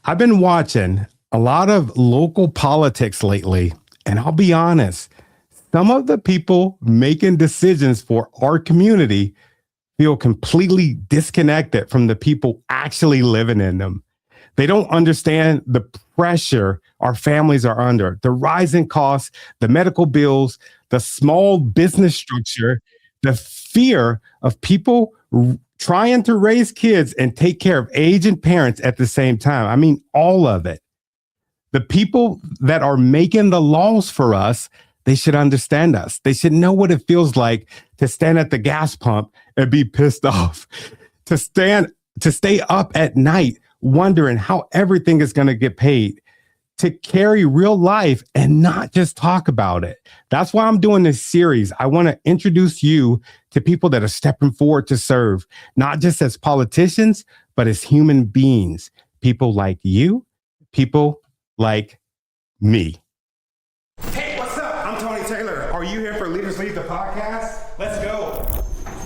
I've been watching a lot of local politics lately, and I'll be honest, some of the people making decisions for our community feel completely disconnected from the people actually living in them. They don't understand the pressure our families are under, the rising costs, the medical bills, the small business structure, the fear of people trying to raise kids and take care of aging parents at the same time. I mean, all of it. The people that are making the laws for us, they should understand us. They should know what it feels like to stand at the gas pump and be pissed off, to stay up at night wondering how everything is going to get paid, to carry real life and not just talk about it. That's why I'm doing this series. I want to introduce you to people that are stepping forward to serve, not just as politicians, but as human beings, people like you, people like me. Hey, what's up? I'm Tony Taylor. Are you here for Leaders Lead the podcast? Let's go.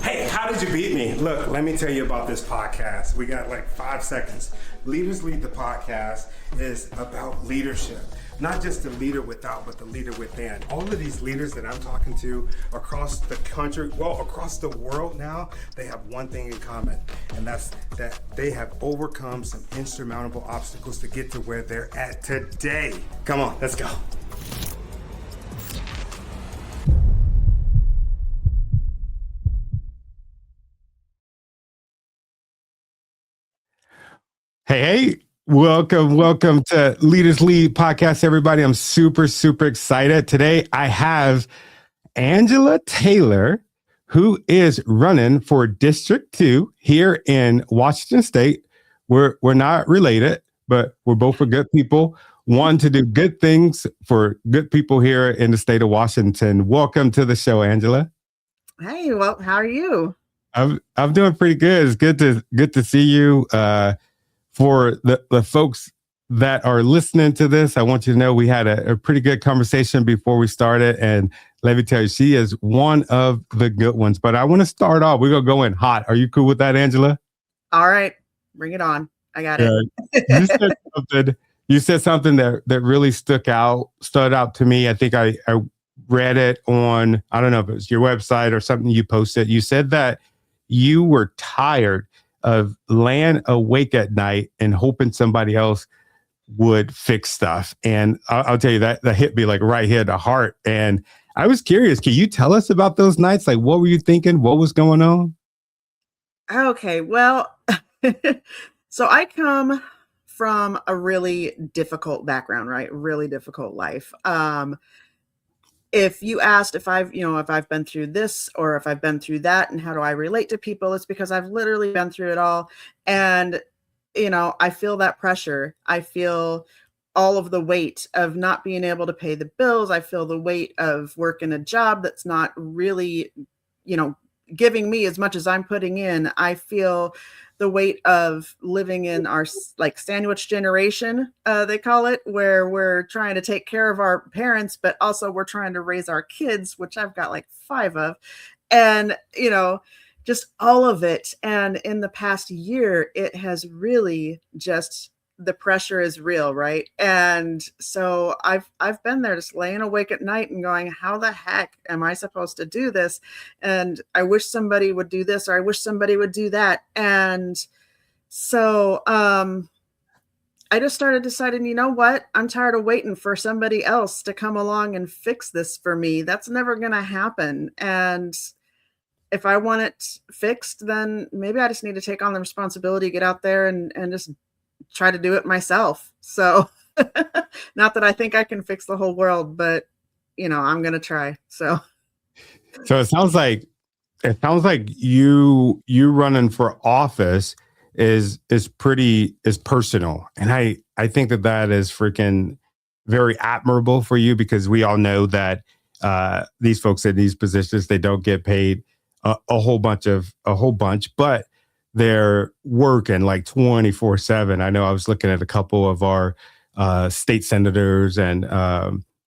Hey, how did you beat me? Look, let me tell you about this podcast. We got like 5 seconds. Leaders Lead the podcast is about leadership. Not just the leader without, but the leader within. All of these leaders that I'm talking to across the country, well, across the world now, they have one thing in common, and that's that they have overcome some insurmountable obstacles to get to where they're at today. Come on, let's go. Hey, welcome to Leaders Lead podcast, everybody. I'm super excited. Today, I have Angela Taylor, who is running for District 2 here in Washington State. We're not related, but we're both for good people, want to do good things for good people here in the state of Washington. Welcome to the show, Angela. Hey, well, how are you? I'm doing pretty good. It's good to see you. For the folks that are listening to this, I want you to know we had a pretty good conversation before we started. And let me tell you, she is one of the good ones. But I want to start off. We're going to go in hot. Are you cool with that, Angela? All right. Bring it on. I got it. You said something that really stood out to me. I think I read it on, I don't know if it was your website or something you posted. You said that you were tired of laying awake at night and hoping somebody else would fix stuff. And I'll tell you that hit me like right here at the heart. And I was curious, can you tell us about those nights? Like, what were you thinking? What was going on? Okay, well, so I come from a really difficult background, right? Really difficult life. If you asked if I've been through this or if I've been through that and how do I relate to people, it's because I've literally been through it all. And, I feel that pressure. I feel all of the weight of not being able to pay the bills. I feel the weight of working a job that's not really, giving me as much as I'm putting in. I feel the weight of living in our like sandwich generation, they call it, where we're trying to take care of our parents, but also we're trying to raise our kids, which I've got like 5 of, and, just all of it. And in the past year, it has really just, the pressure is real, right? And so I've been there just laying awake at night and going, how the heck am I supposed to do this? And I wish somebody would do this, or I wish somebody would do that. And so I just started deciding, you know what? I'm tired of waiting for somebody else to come along and fix this for me. That's never going to happen. And if I want it fixed, then maybe I just need to take on the responsibility, get out there and just try to do it myself. So not that I think I can fix the whole world, but I'm going to try. So it sounds like you running for office is personal. And I think that is freaking very admirable for you, because we all know that these folks in these positions, they don't get paid a whole bunch, but they're working like 24/7. I know I was looking at a couple of our state senators and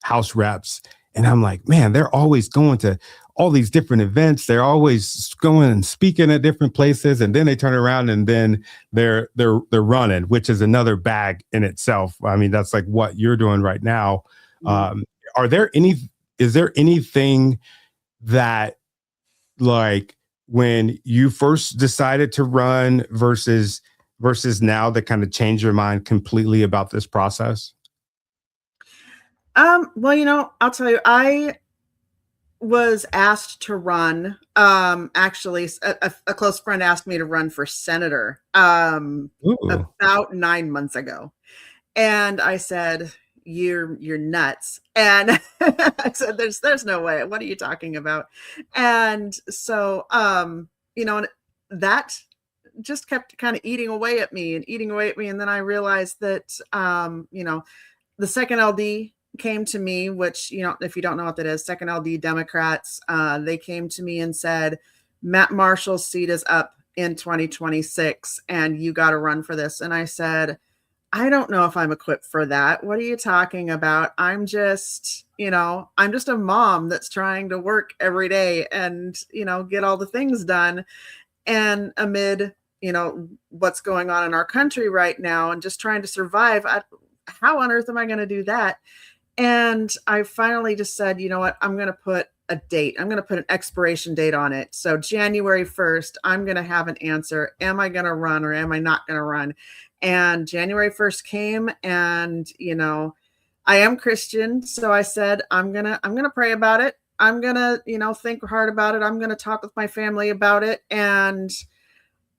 House reps, and I'm like, man, they're always going to all these different events. They're always going and speaking at different places, and then they turn around and then they're running, which is another bag in itself. I mean, that's like what you're doing right now. Mhm. Are there any? Is there anything that, like, when you first decided to run versus now, that kind of changed your mind completely about this process? Well, I'll tell you, I was asked to run. Actually, a close friend asked me to run for senator Ooh. about 9 months ago, and I said, "You're nuts." And I said, "There's no way. What are you talking about?" And so, and that just kept kind of eating away at me and eating away at me. And then I realized that, the second LD came to me, which, if you don't know what that is, second LD Democrats, they came to me and said, Matt Marshall's seat is up in 2026 and you got to run for this. And I said, I don't know if I'm equipped for that. What are you talking about? I'm just a mom that's trying to work every day and, get all the things done. And amid, what's going on in our country right now and just trying to survive, how on earth am I going to do that? And I finally just said, you know what? I'm going to put a date. I'm going to put an expiration date on it. So January 1st, I'm going to have an answer. Am I going to run or am I not going to run? And January 1st came and, I am Christian. So I said, I'm going to pray about it. I'm going to, think hard about it. I'm going to talk with my family about it. And,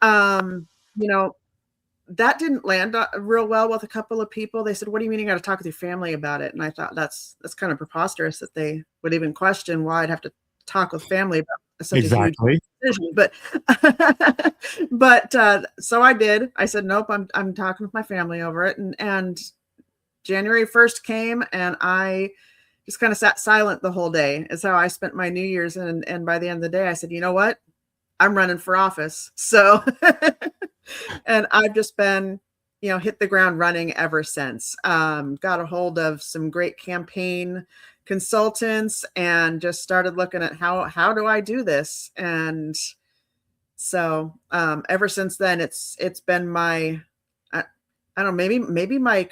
um, you know, that didn't land real well with a couple of people. They said, "What do you mean you got to talk with your family about it?" And I thought that's kind of preposterous that they would even question why I'd have to talk with family about such a huge Exactly. decision. But so I did. I said, "Nope, I'm talking with my family over it." And January 1st came, and I just kind of sat silent the whole day. Is how I spent my New Year's. And by the end of the day, I said, "You know what? I'm running for office." So, and I've just been, hit the ground running ever since. Got a hold of some great campaign consultants and just started looking at how do I do this? And so, ever since then, it's been I don't know, maybe my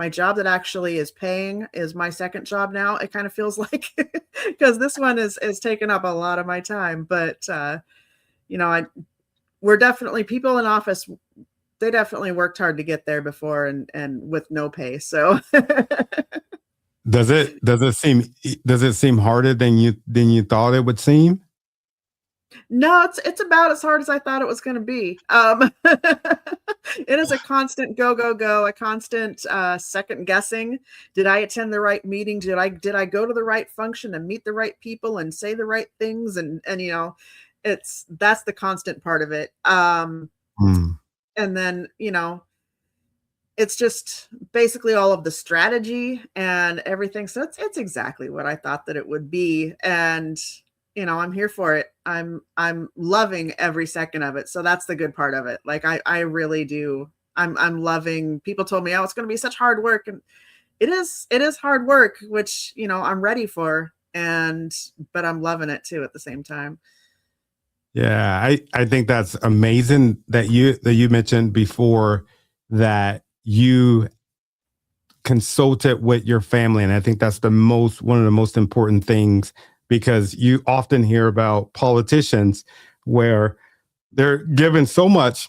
job that actually is paying is my second job now. It kind of feels like, because this one is taking up a lot of my time. But I we're definitely people in office. They definitely worked hard to get there before, and with no pay. So Does it seem harder than you thought it would seem? no, it's about as hard as I thought it was going to be. It is a constant go go go, a constant second guessing. Did I attend the right meeting? Did I go to the right function and meet the right people and say the right things? And that's the constant part of it. Mm. And then it's just basically all of the strategy and everything. So it's exactly what I thought that it would be. And I'm here for it. I'm loving every second of it. So that's the good part of it. Like I really do. I'm loving. People told me, "Oh, it's going to be such hard work." And it is hard work, which, I'm ready for. But I'm loving it too at the same time. Yeah, I think that's amazing that you mentioned before that you consulted with your family, and I think that's one of the most important things, because you often hear about politicians where they're given so much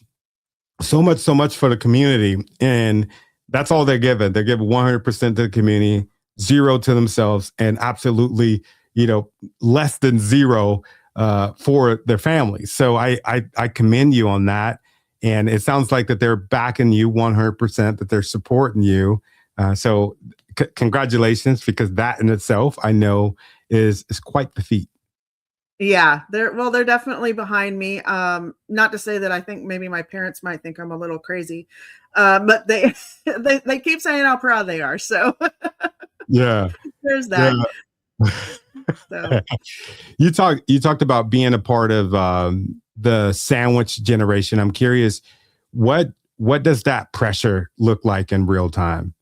for the community, and that's all they're given. They're given 100% to the community, zero to themselves, and absolutely, less than zero for their families. So I commend you on that, and it sounds like that they're backing you 100%, that they're supporting you. So congratulations, because that in itself, I know, is quite the feat. Yeah, they're definitely behind me. Not to say that I think maybe my parents might think I'm a little crazy, but they they keep saying how proud they are. So Yeah, there's yeah. that. So You talked about being a part of the sandwich generation. I'm curious, what does that pressure look like in real time?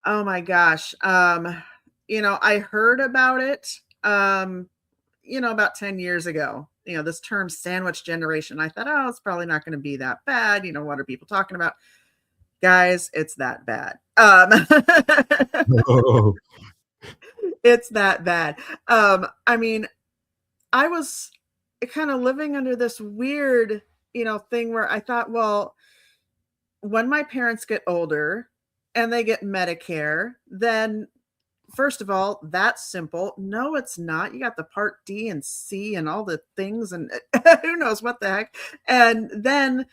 oh my gosh, I heard about it. about 10 years ago, this term sandwich generation, I thought, oh, it's probably not going to be that bad. What are people talking about? Guys, it's that bad. Oh, It's that bad. I mean, I was kind of living under this weird, thing where I thought, well, when my parents get older and they get Medicare, then first of all, that's simple. No, it's not. You got the Part D and C and all the things, and who knows what the heck. And then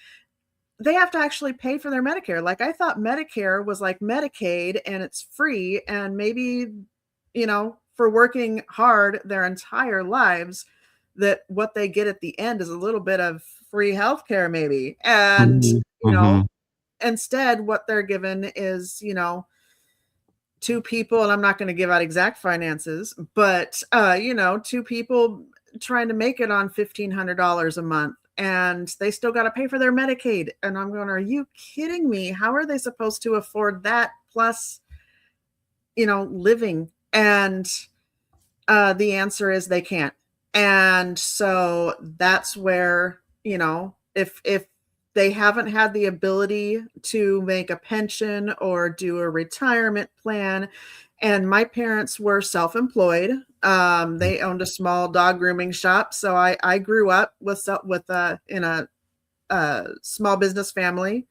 they have to actually pay for their Medicare. Like, I thought Medicare was like Medicaid and it's free. And maybe, for working hard their entire lives, that what they get at the end is a little bit of free healthcare, maybe. And, mhm, you know, mhm. instead, what they're given is, two people, and I'm not going to give out exact finances, but, two people trying to make it on $1,500 a month, and they still got to pay for their Medicaid. And I'm going, are you kidding me? How are they supposed to afford that plus, living? And the answer is they can't. And so that's where, if they haven't had the ability to make a pension or do a retirement plan, and my parents were self-employed. They owned a small dog grooming shop. So I grew up in a small business family.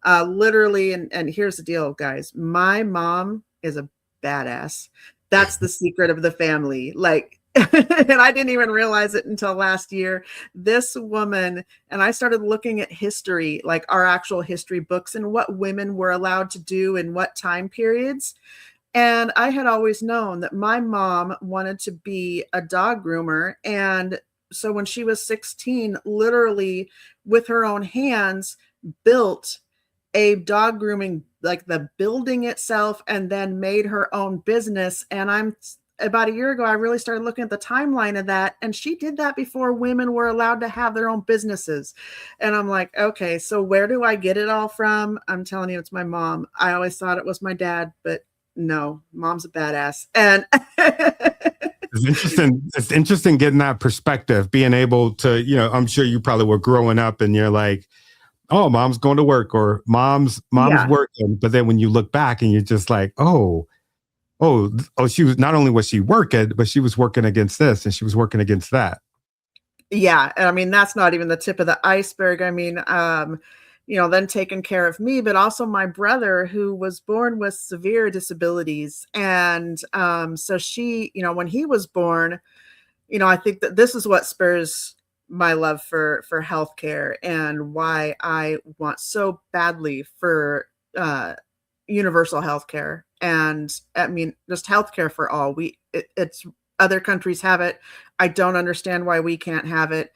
Literally, and here's the deal, guys. My mom is a badass. That's the secret of the family. Like, and I didn't even realize it until last year. This woman, and I started looking at history, like our actual history books, and what women were allowed to do in what time periods. And I had always known that my mom wanted to be a dog groomer. And so when she was 16, literally with her own hands, built a dog grooming, like the building itself, and then made her own business. And about a year ago, I really started looking at the timeline of that. And she did that before women were allowed to have their own businesses. And I'm like, okay, so where do I get it all from? I'm telling you, it's my mom. I always thought it was my dad, but no, mom's a badass. And It's interesting. It's interesting getting that perspective, being able to, I'm sure you probably were growing up and you're like, oh, mom's going to work or mom's yeah, working. But then when you look back and you're just like, oh, she was not only was she working, but she was working against this and she was working against that. yeah. I mean, that's not even the tip of the iceberg. I mean, then taking care of me, but also my brother, who was born with severe disabilities. And so she, when he was born, I think that this is what spurs my love for healthcare, and why I want so badly for universal healthcare. And I mean, just healthcare for all. It's other countries have it. I don't understand why we can't have it.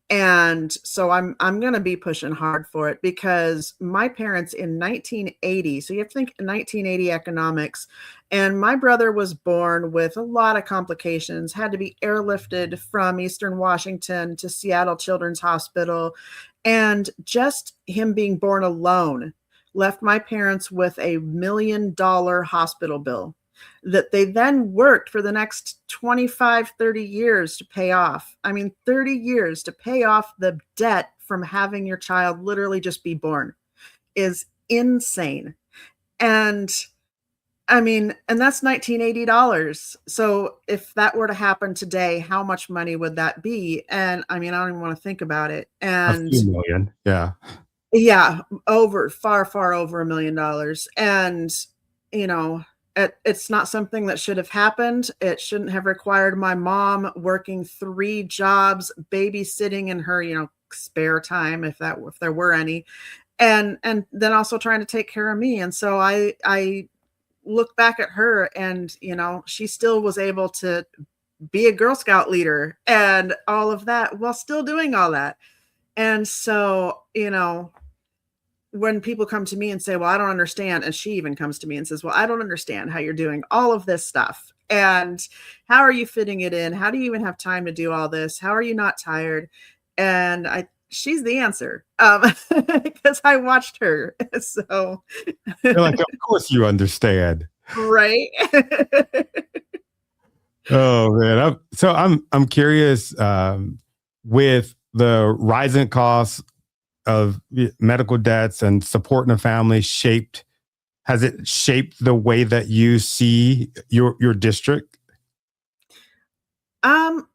And so I'm going to be pushing hard for it, because my parents in 1980, so you have to think 1980 economics, and my brother was born with a lot of complications, had to be airlifted from Eastern Washington to Seattle Children's Hospital. And just him being born alone left my parents with $1 million hospital bill that they then worked for the next 25, 30 years to pay off. I mean, 30 years to pay off the debt from having your child literally just be born is insane. And I mean, and that's $1980. So if that were to happen today, how much money would that be? And I mean, I don't even want to think about it. A And few million. Yeah. yeah, far over $1 million. And, you know, it's not something that should have happened. It shouldn't have required my mom working 3 jobs, babysitting in her, spare time, if there were any, and then also trying to take care of me. And so I look back at her, and, she still was able to be a Girl Scout leader and all of that while still doing all that. And so, when people come to me and say, well, I don't understand. And she even comes to me and says, well, I don't understand how you're doing all of this stuff. And how are you fitting it in? How do you even have time to do all this? How are you not tired? And she's the answer. Because I watched her. So, You're like, of course you understand. right. Oh man, I'm curious. With the rising costs of medical debts and supporting a family, has it shaped the way that you see your district? Um,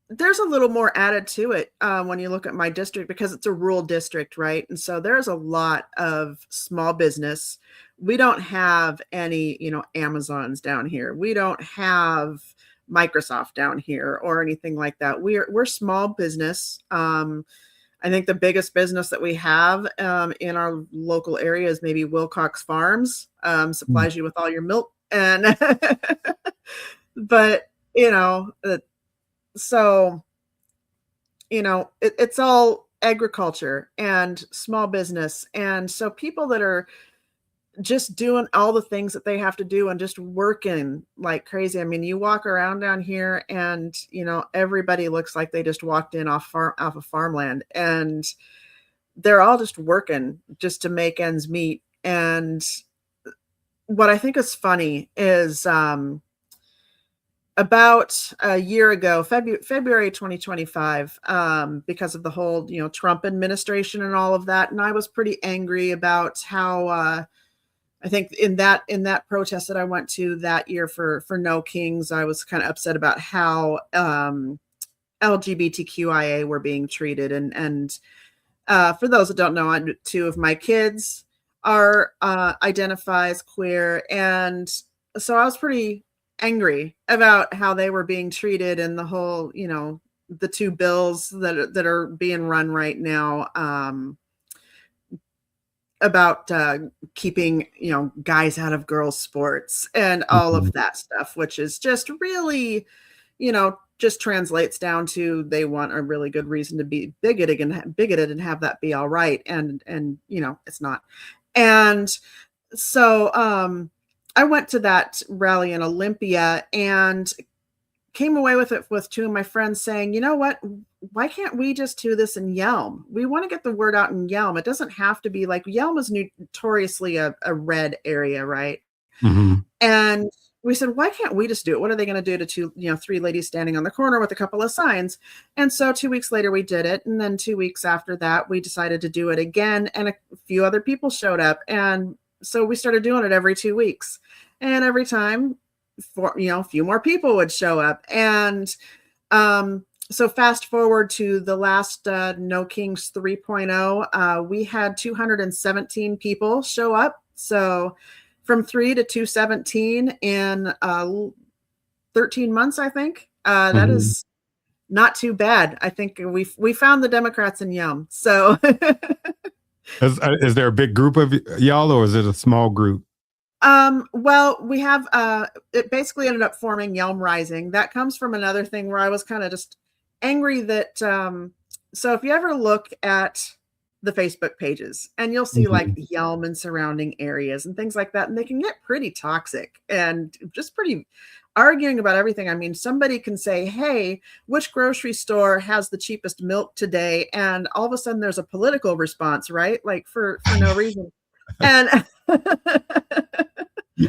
there's a little more added to it when you look at my district because it's a rural district, right? And so there's a lot of small business. We don't have any, Amazons down here. We don't have Microsoft down here or anything like that. We're small business. I think the biggest business that we have in our local area is maybe Wilcox Farms, Mm. supplies you with all your milk and but so it's all agriculture and small business. And so people that are just doing all the things that they have to do and just working like crazy. I mean, you walk around down here and, everybody looks like they just walked in off of farmland and they're all just working just to make ends meet. And what I think is funny is, about a year ago, February 2025, because of the whole, Trump administration and all of that. And I was pretty angry about how, I think in that protest that I went to that year for No Kings, I was kind of upset about how LGBTQIA were being treated. And for those that don't know, two of my kids are identify as queer, and so I was pretty angry about how they were being treated and the whole, the two bills that are being run right now about keeping guys out of girls sports and all Mhm. of that stuff, which is just really just translates down to they want a really good reason to be bigoted and have that be all right, and it's not. And so I went to that rally in Olympia and came away with it with two of my friends saying, you know what, why can't we just do this in Yelm? We want to get the word out in Yelm. It doesn't have to be like Yelm is notoriously a red area, right? Mhm. And we said, why can't we just do it? What are they going to do to three ladies standing on the corner with a couple of signs? And so 2 weeks later, we did it. And then 2 weeks after that, we decided to do it again. And a few other people showed up. And so we started doing it every 2 weeks. And every time, a few more people would show up. And so fast forward to the last No Kings 3.0, we had 217 people show up. So from 3 to 217 in 13 months, I think. That Mhm. is not too bad. I think we found the Democrats in Yum. So Is there a big group of y'all, or is it a small group? well, we have it basically ended up forming Yelm Rising. That comes from another thing where I was kind of just angry that so if you ever look at the Facebook pages and you'll see like Mhm. Yelm and surrounding areas and things like that, and they can get pretty toxic and just pretty arguing about everything. I mean, somebody can say, hey, which grocery store has the cheapest milk today? And all of a sudden there's a political response, right? Like for no reason. And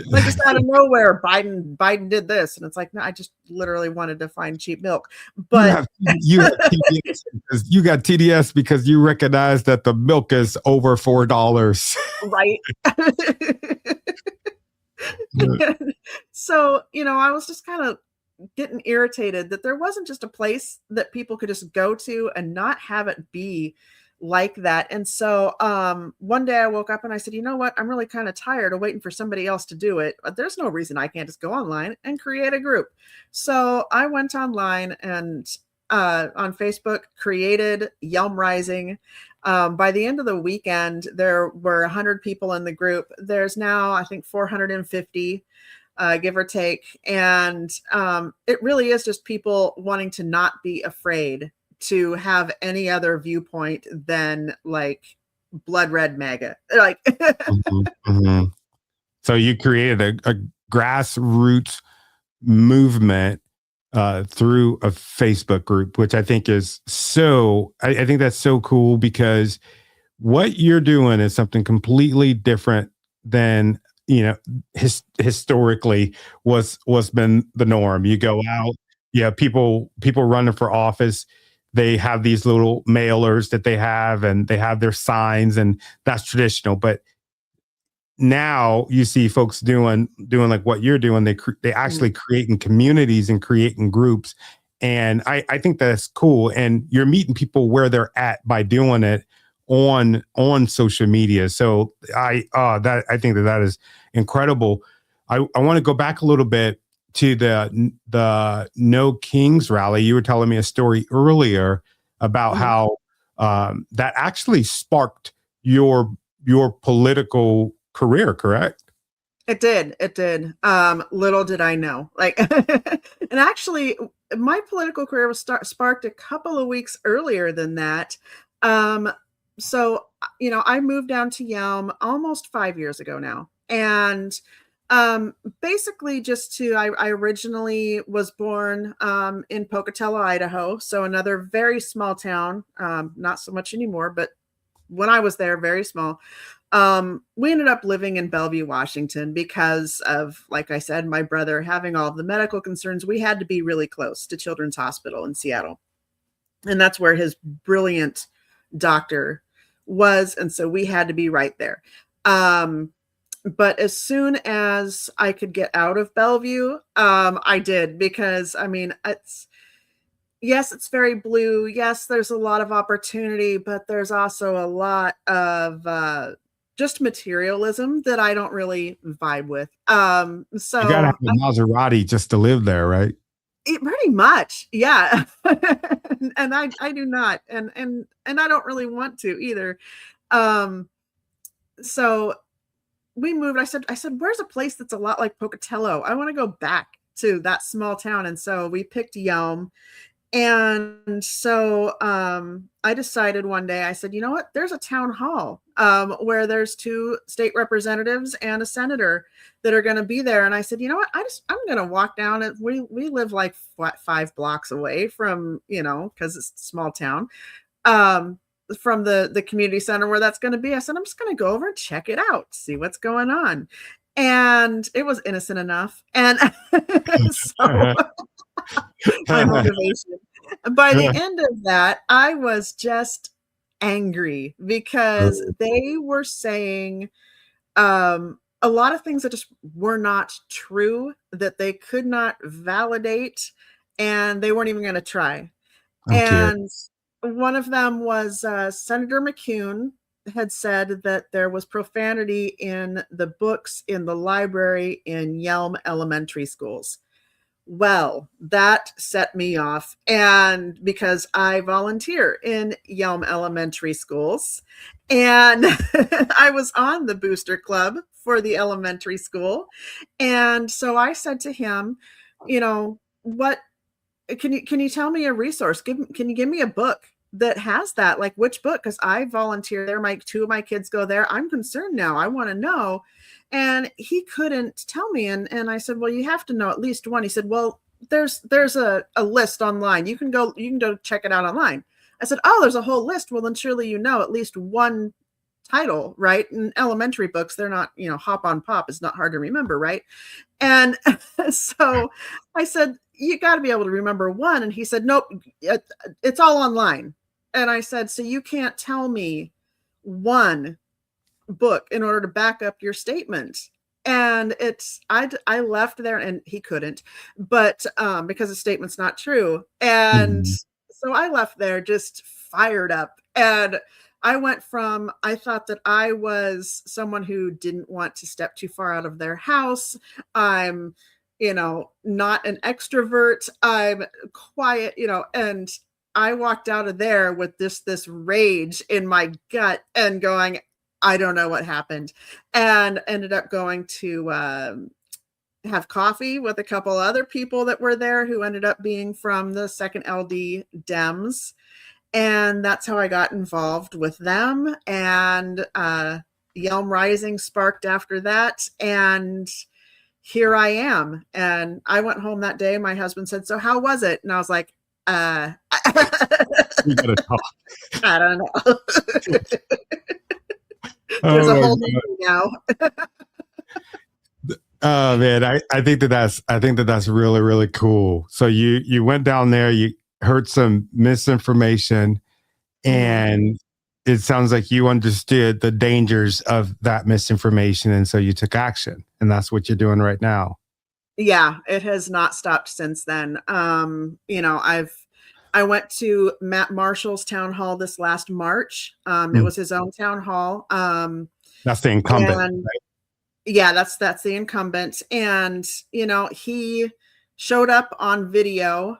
like just out of nowhere, Biden did this, and it's like, no, I just literally wanted to find cheap milk, but You have TDS because you got TDS because you recognize that the milk is over $4. right. So I was just kind of getting irritated that there wasn't just a place that people could just go to and not have it be like that. And so one day I woke up and I said, you know what, I'm really kind of tired of waiting for somebody else to do it. There's no reason I can't just go online and create a group. So I went online and on Facebook created Yelm Rising. By the end of the weekend there were 100 people in the group. There's now I think 450, give or take. And it really is just people wanting to not be afraid to have any other viewpoint than like blood red MAGA. Like, Mhm, mhm. So you created a grassroots movement through a Facebook group, which I think is I think that's so cool because what you're doing is something completely different than historically was been the norm. You go out, yeah, people running for office, they have these little mailers that they have, and they have their signs, and that's traditional. But now you see folks doing like what you're doing. They actually creating communities and creating groups, and I think that's cool. And you're meeting people where they're at by doing it on social media. So I think that is incredible. I want to go back a little bit to the No Kings rally. You were telling me a story earlier about how that actually sparked your political career, correct? It did. It did. Little did I know. Like, and actually, my political career was sparked a couple of weeks earlier than that. So, I moved down to Yelm almost 5 years ago now. And basically I originally was born in Pocatello, Idaho. So another very small town, not so much anymore, but when I was there, very small. We ended up living in Bellevue, Washington, because of, like I said, my brother having all of the medical concerns. We had to be really close to Children's Hospital in Seattle. And that's where his brilliant doctor was. And so we had to be right there. But as soon as I could get out of Bellevue, I did, because it's very blue. Yes, there's a lot of opportunity, but there's also a lot of just materialism that I don't really vibe with. You got to have So a Maserati just to live there, right? it pretty much, yeah. And I do not, and I don't really want to either. Um, so we moved. I said, where's a place that's a lot like Pocatello? I want to go back to that small town. And so we picked Yelm. And so I decided one day, I said, you know what? There's a town hall where there's 2 state representatives and a senator that are going to be there. And I said, you know what? I'm going to walk down. And we live like 5 blocks away from, because it's a small town, from the community center where that's going to be. I said, I'm just going to go over and check it out, see what's going on. And it was innocent enough. And so my motivation. By the end of that, I was just angry because they were saying a lot of things that just were not true, that they could not validate, and they weren't even going to try. And one of them was Senator McCune had said that there was profanity in the books in the library in Yelm elementary schools. Well, that set me off. And because I volunteer in Yelm elementary schools, and I was on the booster club for the elementary school. And so I said to him, what can you tell me a resource? Can you give me a book that has that? Like, which book? Because I volunteer there. 2 of my kids go there. I'm concerned now. I want to know. And he couldn't tell me. And I said, well, you have to know at least one. He said, well, there's a list online. You can go check it out online. I said, oh, there's a whole list. Well, then surely at least one title, right? In elementary books, they're not, hop on pop. It's not hard to remember, right? And so I said, you got to be able to remember one. And he said, nope, it's all online. And I said, so you can't tell me one book in order to back up your statement. And I left there, and he couldn't, but because the statement's not true. And so I left there just fired up. And I went from, I thought that I was someone who didn't want to step too far out of their house. I'm, not an extrovert. I'm quiet, and I walked out of there with this rage in my gut and going, I don't know what happened, and ended up going to have coffee with a couple other people that were there who ended up being from the second LD Dems. And that's how I got involved with them. And Yelm Rising sparked after that. And here I am. And I went home that day. My husband said, so how was it? And I was like, We gotta talk. I don't know. There's a whole movie now. Oh man, I think that that's really, really cool. So you went down there, you heard some misinformation, Hmm. and it sounds like you understood the dangers of that misinformation, and so you took action, and that's what you're doing right now. Yeah, it has not stopped since then. I went to Matt Marshall's town hall this last March. It Mm. was his own town hall. That's the incumbent, And right? yeah, that's the incumbent. And, he showed up on video.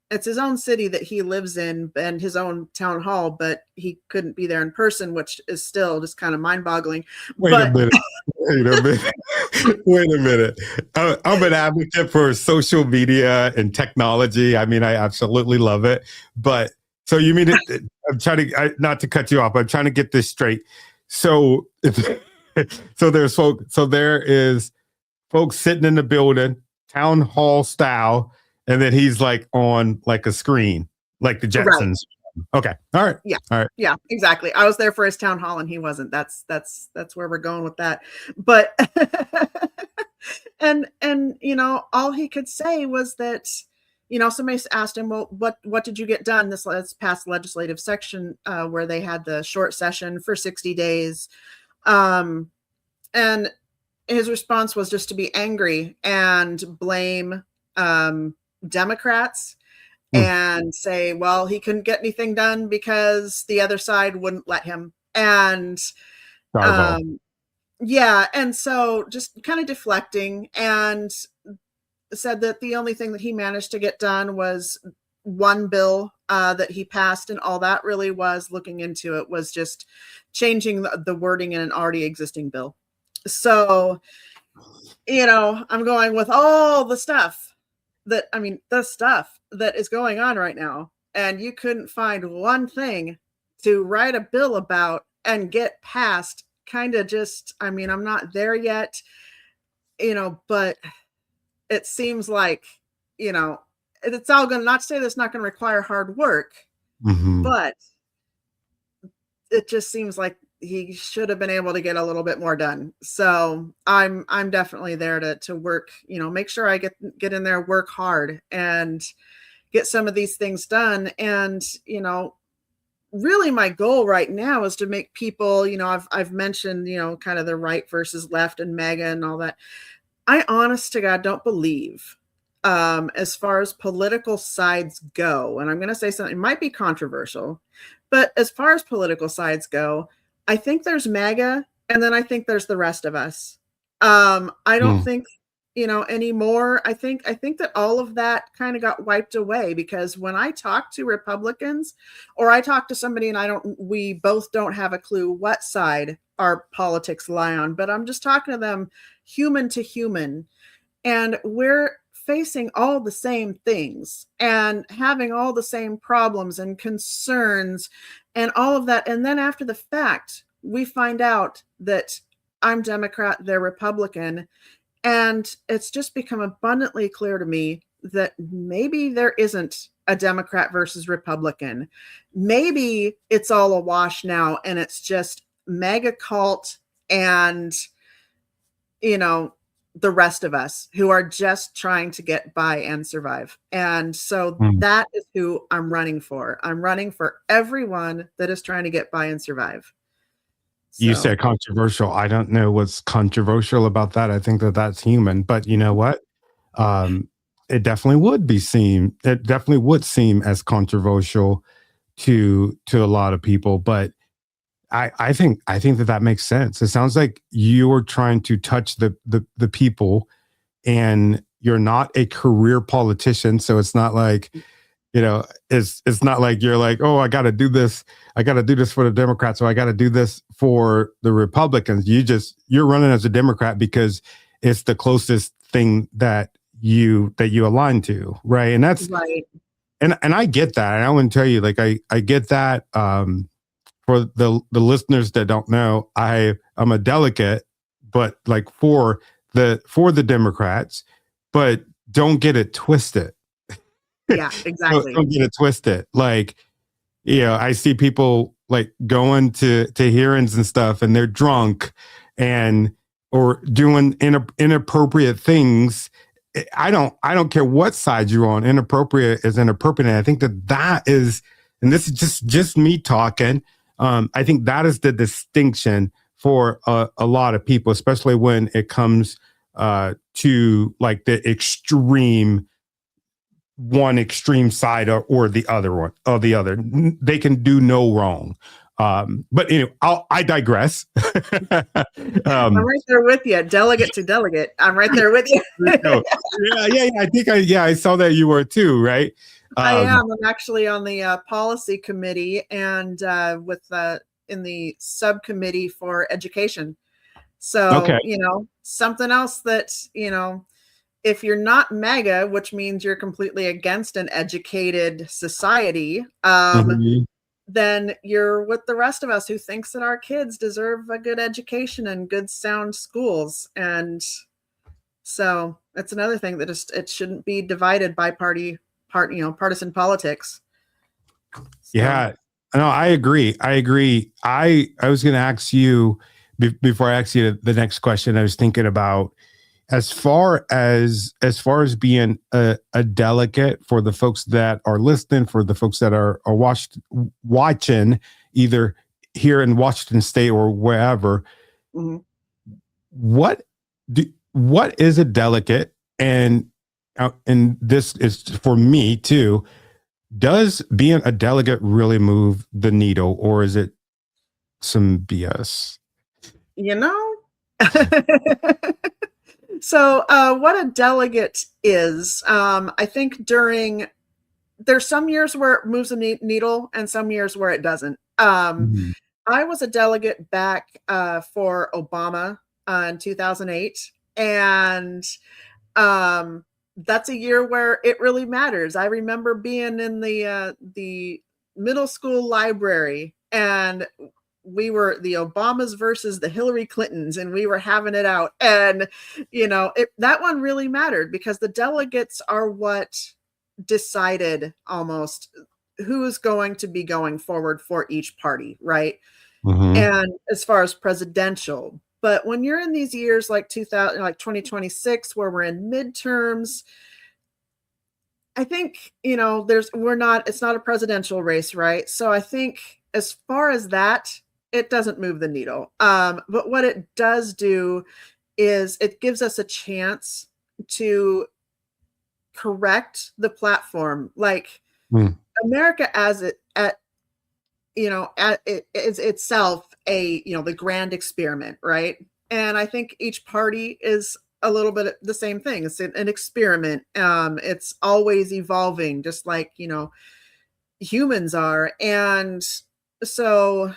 It's his own city that he lives in and his own town hall, but he couldn't be there in person, which is still just kind of mind-boggling. Wait a But minute. Wait a minute. Wait a minute. I'm an advocate for social media and technology. I mean, I absolutely love it. But so you mean it? I'm trying to not to cut you off. I'm trying to get this straight. So, so there's folk. So there is folks sitting in the building, town hall style, and then he's like on like a screen, like the right. Jetsons. Okay. All right. Yeah. All right. Yeah, exactly. I was there for his town hall and he wasn't. That's where we're going with that. But and all he could say was that somebody asked him, well, what did you get done this past legislative section, where they had the short session for 60 days. Um and his response was just to be angry and blame Democrats Mm, and say, well, he couldn't get anything done because the other side wouldn't let him. And bravo. um, yeah, and so just kind of deflecting, and said that the only thing that he managed to get done was one bill that he passed, and all that really was looking into it was just changing the wording in an already existing bill. So, I'm going with all the stuff the stuff that is going on right now, and you couldn't find one thing to write a bill about and get passed. Kind of just, I'm not there yet, but it seems like, you know, it's all going to, not to say that's not going to require hard work, Hmm. but it just seems like he should have been able to get a little bit more done. So I'm definitely there to work, make sure I get in there, work hard, and get some of these things done. And really my goal right now is to make people, I've mentioned, kind of the right versus left and mega and all that. I honest to God don't believe, as far as political sides go, and I'm going to say something might be controversial, but as far as political sides go, I think there's MAGA, and then I think there's the rest of us. I don't Mm, think, anymore. I think that all of that kind of got wiped away, because when I talk to Republicans, or I talk to somebody and we both don't have a clue what side our politics lie on, but I'm just talking to them human to human, and we're facing all the same things and having all the same problems and concerns and all of that. And then after the fact, we find out that I'm Democrat, they're Republican. And it's just become abundantly clear to me that maybe there isn't a Democrat versus Republican. Maybe it's all a wash now, and it's just mega cult and, you know, the rest of us who are just trying to get by and survive. And so mm. that is who I'm running for. I'm running for everyone that is trying to get by and survive. You So, said controversial. I don't know what's controversial about that. I think that that's human. But you know what? Um, it definitely would be seen. It definitely would seem as controversial to a lot of people. But I think that that makes sense. It sounds like you're trying to touch the people, and you're not a career politician. So it's not like, it's not like you're like, oh, I got to do this for the Democrats, or I got to do this for the Republicans. You're running as a Democrat because it's the closest thing that you align to, right? And that's right. and I get that. And I want to tell you, like, I get that. For the listeners that don't know, I'm a delegate, but like for the Democrats, but don't get it twisted. Yeah, exactly. Don't get it twisted. Like, I see people like going to hearings and stuff, and they're drunk, and or doing inappropriate things. I don't care what side you're on. Inappropriate is inappropriate. And I think that is, and this is just me talking. I think that is the distinction for a lot of people, especially when it comes to like the extreme one extreme side or the other one or the other. They can do no wrong. But anyway, I digress. I'm right there with you, delegate to delegate. I'm right there with you. Yeah. I saw that you were too, right? I am. I'm actually on the policy committee and in the subcommittee for education. So, Okay. something else that, if you're not MAGA, which means you're completely against an educated society, Mhm. then you're with the rest of us who thinks that our kids deserve a good education and good sound schools. And so it's another thing that it shouldn't be divided by partisan politics. So. Yeah. No, I agree. I was going to ask you before I ask you the next question. I was thinking about as far as being a delegate for the folks that are listening, for the folks that are watching either here in Washington State or wherever. Mm-hmm. What is a delegate? And this is for me too. Does being a delegate really move the needle, or is it some BS? So what a delegate is, I think there's some years where it moves the needle and some years where it doesn't. Mhm. I was a delegate back for Obama in 2008. And that's a year where it really matters. I remember being in the middle school library, and we were the Obamas versus the Hillary Clintons, and we were having it out. And that one really mattered because the delegates are what decided almost who's going to be going forward for each party, right? Mhm. And as far as presidential, but when you're in these years like 2026 where we're in midterms, I think, it's not a presidential race, right? So I think as far as that, it doesn't move the needle. But what it does do is it gives us a chance to correct the platform. Like Mm. America as it it is itself the grand experiment, right? And I think each party is a little bit the same thing. It's an experiment. It's always evolving, just like humans are. And so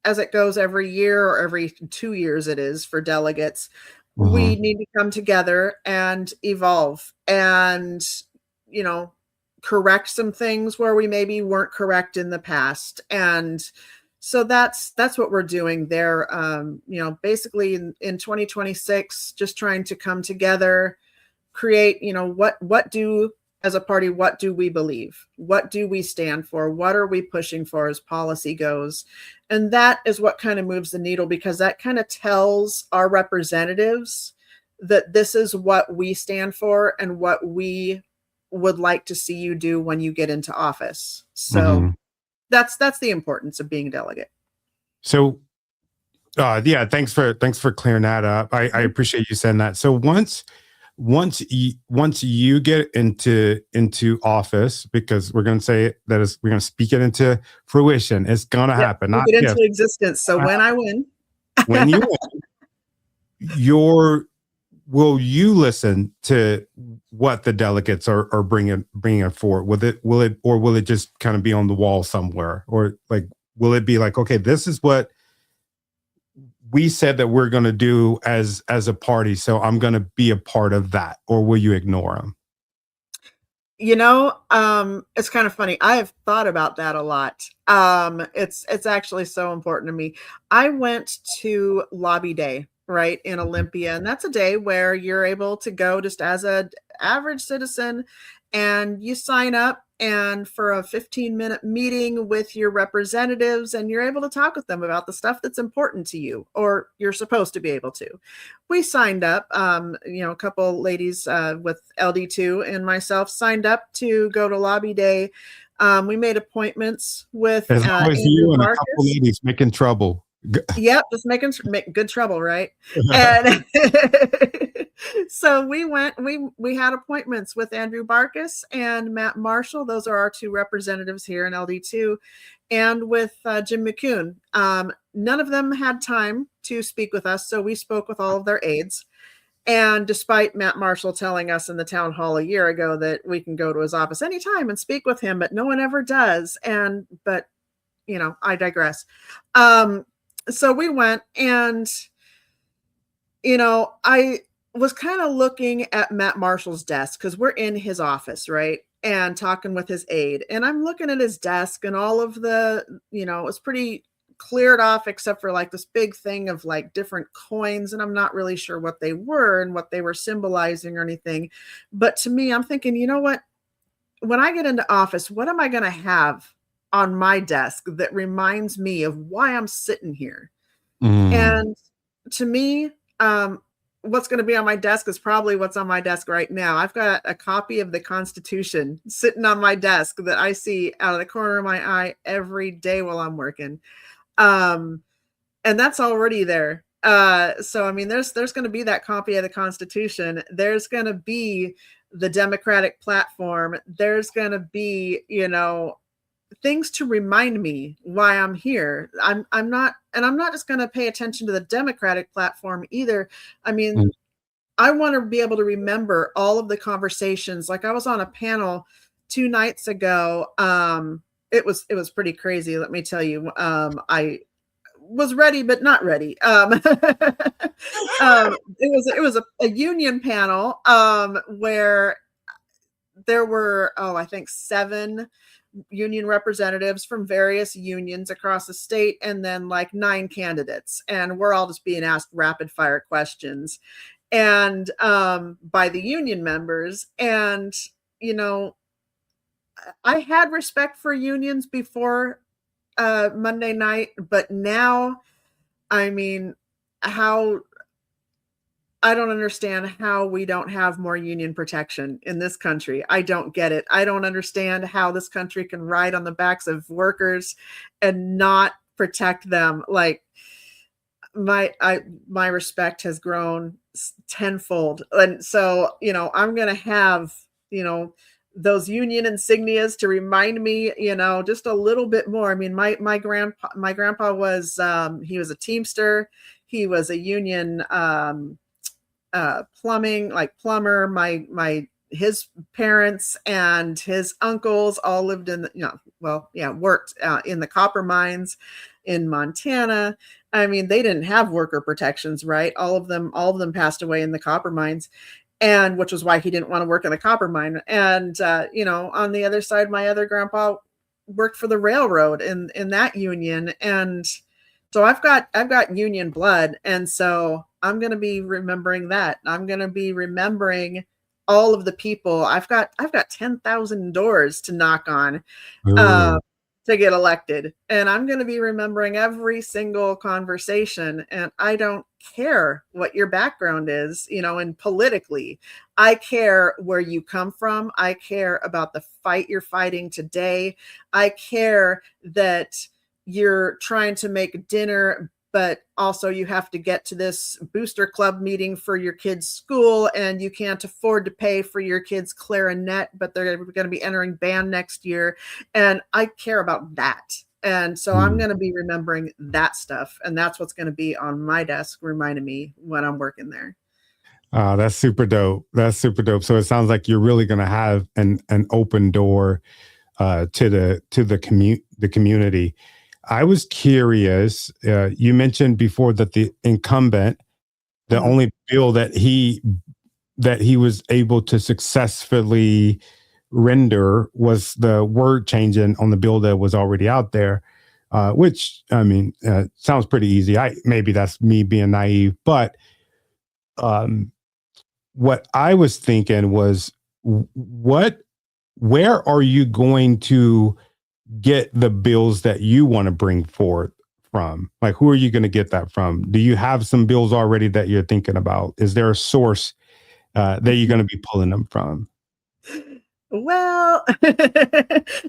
as it goes every year or every 2 years, it is for delegates, we Mhm. need to come together and evolve and you know correct some things where we maybe weren't correct in the past. And so that's what we're doing there. Basically in 2026, just trying to come together, create, what do as a party, what do we believe, what do we stand for, what are we pushing for as policy goes. And that is what kind of moves the needle, because that kind of tells our representatives that this is what we stand for and what we would like to see you do when you get into office. So Mhm. that's the importance of being a delegate. So, yeah, thanks for clearing that up. I Mhm. appreciate you saying that. So once you get into office, because we're going to say that is we're going to speak it into fruition. It's going to Yep, happen, we not get if. into existence. So when I win. When you your will you listen to what the delegates are bringing forward? Will it just kind of be on the wall somewhere, or like will it be like, okay, this is what we said that we're going to do as a party, so I'm going to be a part of that, or will you ignore them? It's kind of funny. I have thought about that a lot. It's actually so important to me. I went to Lobby Day, right, in Olympia, and that's a day where you're able to go just as a average citizen and you sign up and for a 15-minute meeting with your representatives, and you're able to talk with them about the stuff that's important to you, or you're supposed to be able to. We signed up, a couple ladies with LD2 and myself signed up to go to lobby day. We made appointments with There's always Andrew you and a couple Barkus. ladies making trouble. Yep, just make good trouble, right? And so we had appointments with Andrew Barkus and Matt Marshall. Those are our two representatives here in LD2, and with Jim McCune. None of them had time to speak with us, so we spoke with all of their aides. And despite Matt Marshall telling us in the town hall a year ago that we can go to his office anytime and speak with him, but no one ever does. But I digress. So we went, and I was kind of looking at Matt Marshall's desk, because we're in his office, right? And talking with his aide. And I'm looking at his desk, and all of the, it was pretty cleared off except for like this big thing of like different coins. And I'm not really sure what they were and what they were symbolizing or anything. But to me, I'm thinking, you know what? When I get into office, what am I going to have on my desk that reminds me of why I'm sitting here? And to me, what's going to be on my desk is probably what's on my desk right now. I've got a copy of the Constitution sitting on my desk that I see out of the corner of my eye every day while I'm working. And that's already there. So, I mean, there's going to be that copy of the Constitution. There's going to be the Democratic platform. There's going to be, things to remind me why I'm here. I'm not just going to pay attention to the Democratic platform either. I mean, I want to be able to remember all of the conversations. Like I was on a panel 2 nights ago. It was pretty crazy. Let me tell you. I was ready, but not ready. It was a union panel where there were, I think 7 union representatives from various unions across the state, and then like 9 candidates, and we're all just being asked rapid fire questions and by the union members. And I had respect for unions before Monday night, but now, I mean, I don't understand how we don't have more union protection in this country. I don't get it. I don't understand how this country can ride on the backs of workers and not protect them. Like my respect has grown tenfold. And so, I'm going to have, those union insignias to remind me, just a little bit more. I mean, my grandpa was, he was a Teamster. He was a union, plumbing, like plumber. His parents and his uncles all lived in worked in the copper mines in Montana. I mean, they didn't have worker protections, right? All of them passed away in the copper mines, and which was why he didn't want to work in a copper mine. And on the other side, my other grandpa worked for the railroad in that union. And so I've got union blood. And so I'm going to be remembering that. I'm going to be remembering all of the people. I've got 10,000 doors to knock on to get elected. And I'm going to be remembering every single conversation. And I don't care what your background is, and politically. I care where you come from. I care about the fight you're fighting today. I care that you're trying to make dinner, but also you have to get to this booster club meeting for your kid's school, and you can't afford to pay for your kid's clarinet, but they're going to be entering band next year. And I care about that. And so I'm going to be remembering that stuff. And that's what's going to be on my desk, reminding me when I'm working there. That's super dope. That's super dope. So it sounds like you're really going to have an open door to the community. I was curious. You mentioned before that the incumbent, the only bill that he was able to successfully render was the word changing on the bill that was already out there, which I mean sounds pretty easy. Maybe that's me being naive, but what I was thinking was what where are you going to get the bills that you want to bring forth from? Like, who are you going to get that from? Do you have some bills already that you're thinking about? Is there a source that you're going to be pulling them from? Well,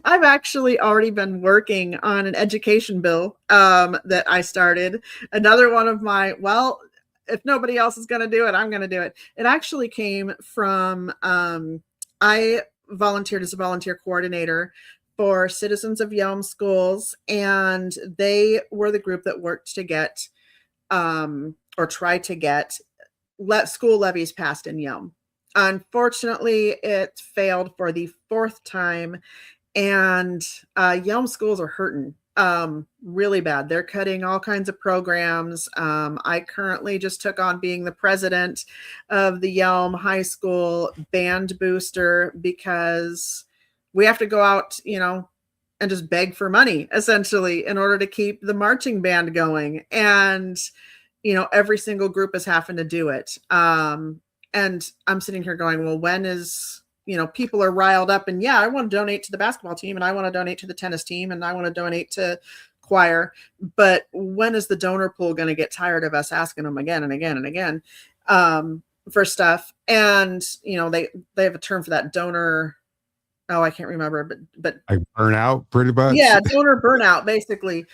I've actually already been working on an education bill that I started. Another one of my, well, if nobody else is going to do it, I'm going to do it. It actually came from, I volunteered as a volunteer coordinator for Citizens of Yelm Schools, and they were the group that worked to get, or try to get, school levies passed in Yelm. Unfortunately, it failed for the fourth time, and Yelm schools are hurting really bad. They're cutting all kinds of programs. I currently just took on being the president of the Yelm High School band booster because we have to go out, and just beg for money essentially in order to keep the marching band going. And every single group is having to do it. And I'm sitting here going, well, when is, people are riled up and I want to donate to the basketball team and I want to donate to the tennis team and I want to donate to choir. But when is the donor pool going to get tired of us asking them again and again and again for stuff? And, they have a term for that, donor. Oh, I can't remember, but Like burnout, pretty much. yeah, donor burnout, basically.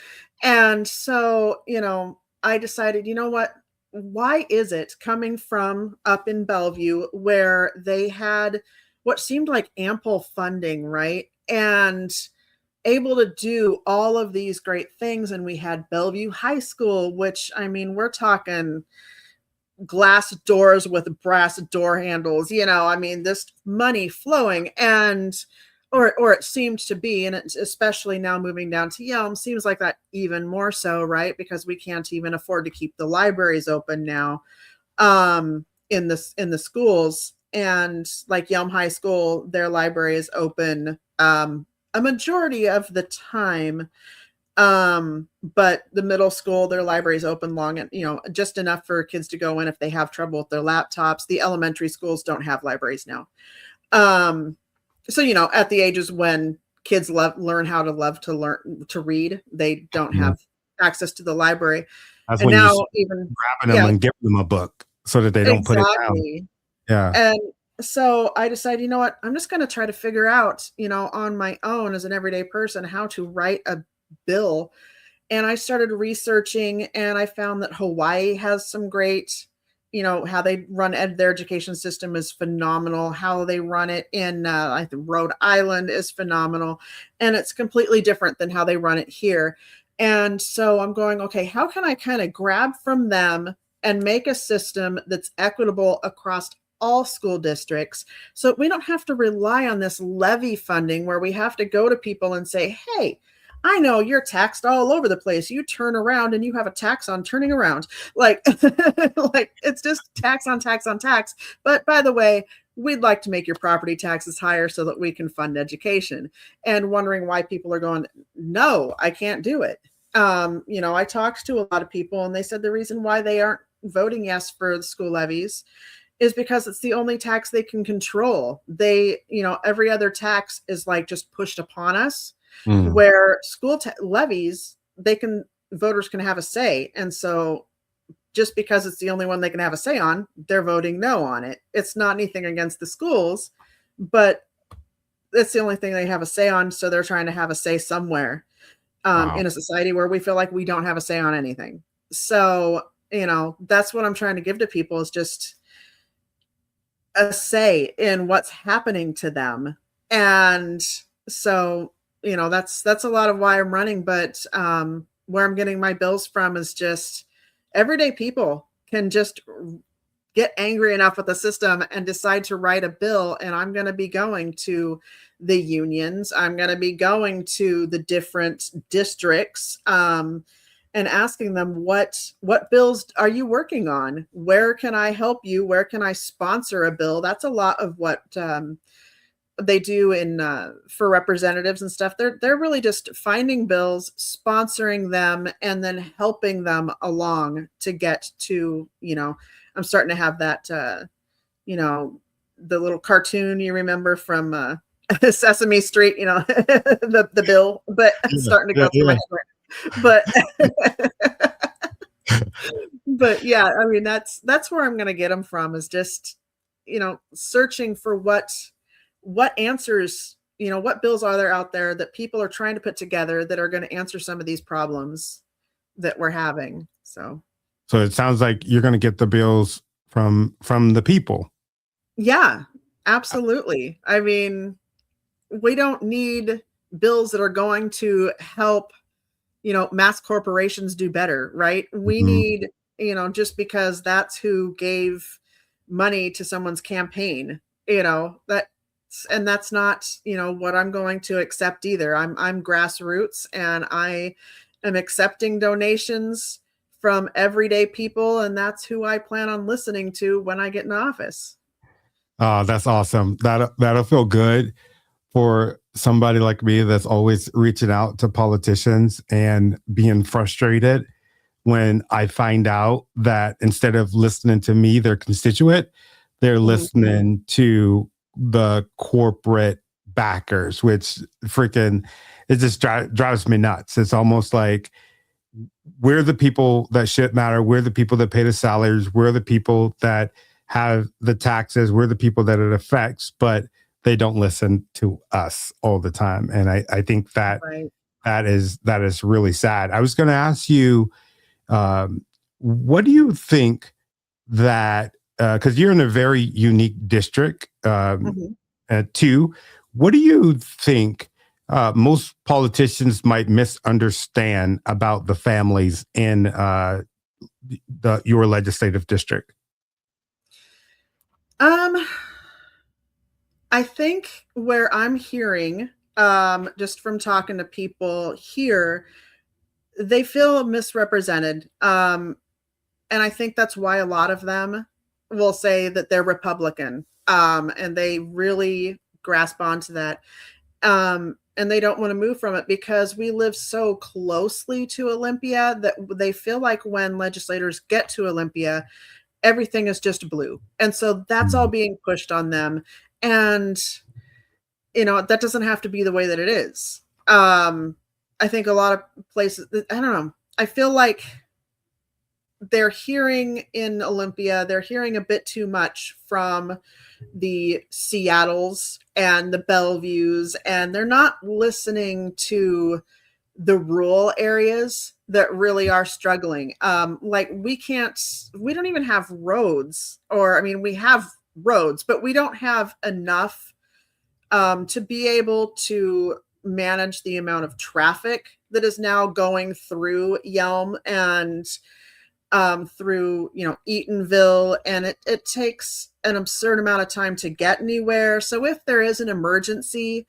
And so, I decided, you know what? Why is it coming from up in Bellevue where they had what seemed like ample funding, right? And able to do all of these great things. And we had Bellevue High School, which, I mean, we're talking glass doors with brass door handles, this money flowing. And or it seemed to be, and it's especially now moving down to Yelm, seems like that even more so, right? Because we can't even afford to keep the libraries open now in the schools. And like Yelm High School, their library is open a majority of the time. But the middle school, their library is open long and, just enough for kids to go in if they have trouble with their laptops. The elementary schools don't have libraries now. So, at the ages when kids learn how to love to learn to read, they don't have access to the library. That's And when now you even grabbing them and giving them a book so that they don't put it down. exactly. Yeah. And so I decided, you know what, I'm just going to try to figure out, on my own as an everyday person, how to write a bill. And I started researching and I found that Hawaii has some great, how they run their education system is phenomenal. How they run it in I think Rhode Island is phenomenal. And it's completely different than how they run it here. And so I'm going, okay, how can I kind of grab from them and make a system that's equitable across all school districts so we don't have to rely on this levy funding where we have to go to people and say, hey, I know you're taxed all over the place. You turn around and you have a tax on turning around. Like, like it's just tax on tax on tax. But by the way, we'd like to make your property taxes higher so that we can fund education. And wondering why people are going, no, I can't do it. I talked to a lot of people and they said the reason why they aren't voting yes for the school levies is because it's the only tax they can control. They, every other tax is like just pushed upon us. Where school levies, voters can have a say. And so just because it's the only one they can have a say on, they're voting no on it. It's not anything against the schools, but it's the only thing they have a say on. So they're trying to have a say somewhere in a society where we feel like we don't have a say on anything. So, that's what I'm trying to give to people is just a say in what's happening to them. And so, that's a lot of why I'm running, but where I'm getting my bills from is just everyday people can just get angry enough with the system and decide to write a bill. And I'm going to be going to the unions. I'm going to be going to the different districts and asking them what bills are you working on? Where can I help you? Where can I sponsor a bill? That's a lot of what they do in for representatives and stuff. They're really just finding bills, sponsoring them, and then helping them along to get to, I'm starting to have that, the little cartoon you remember from Sesame Street, the bill, but Yeah, starting to yeah, go through my yeah. brain. But but yeah, I mean that's where I'm going to get them from, is just searching for what answers, what bills are there out there that people are trying to put together that are going to answer some of these problems that we're having. So So it sounds like you're going to get the bills from the people. yeah, absolutely. I mean, we don't need bills that are going to help, mass corporations do better, right? We Mhm. need, just because that's who gave money to someone's campaign, that's not, what I'm going to accept either. I'm grassroots, and I am accepting donations from everyday people, and that's who I plan on listening to when I get in office. That's awesome. That'll feel good for somebody like me that's always reaching out to politicians and being frustrated when I find out that instead of listening to me, their constituent, they're Mhm. listening to the corporate backers, which freaking it just drives me nuts. It's almost like we're the people that shit matter. We're the people that pay the salaries. We're the people that have the taxes. We're the people that it affects, but they don't listen to us all the time. And I think that Right. that is really sad. I was going to ask you, what do you think that because you're in a very unique district, Mhm. too, what do you think most politicians might misunderstand about the families in your legislative district? Um, I think where I'm hearing, just from talking to people here, they feel misrepresented. And I think that's why a lot of them will say that they're Republican. And they really grasp onto that. And they don't want to move from it because we live so closely to Olympia that they feel like when legislators get to Olympia, everything is just blue. And so that's all Mm. being pushed on them. And that doesn't have to be the way that it is. I think a lot of places, I don't know. I feel like they're hearing in Olympia, they're hearing a bit too much from the Seattles and the Bellevues, and they're not listening to the rural areas that really are struggling. Like we don't even have roads, or I mean, we have roads, but we don't have enough to be able to manage the amount of traffic that is now going through Yelm and through Eatonville, and it takes an absurd amount of time to get anywhere. So if there is an emergency,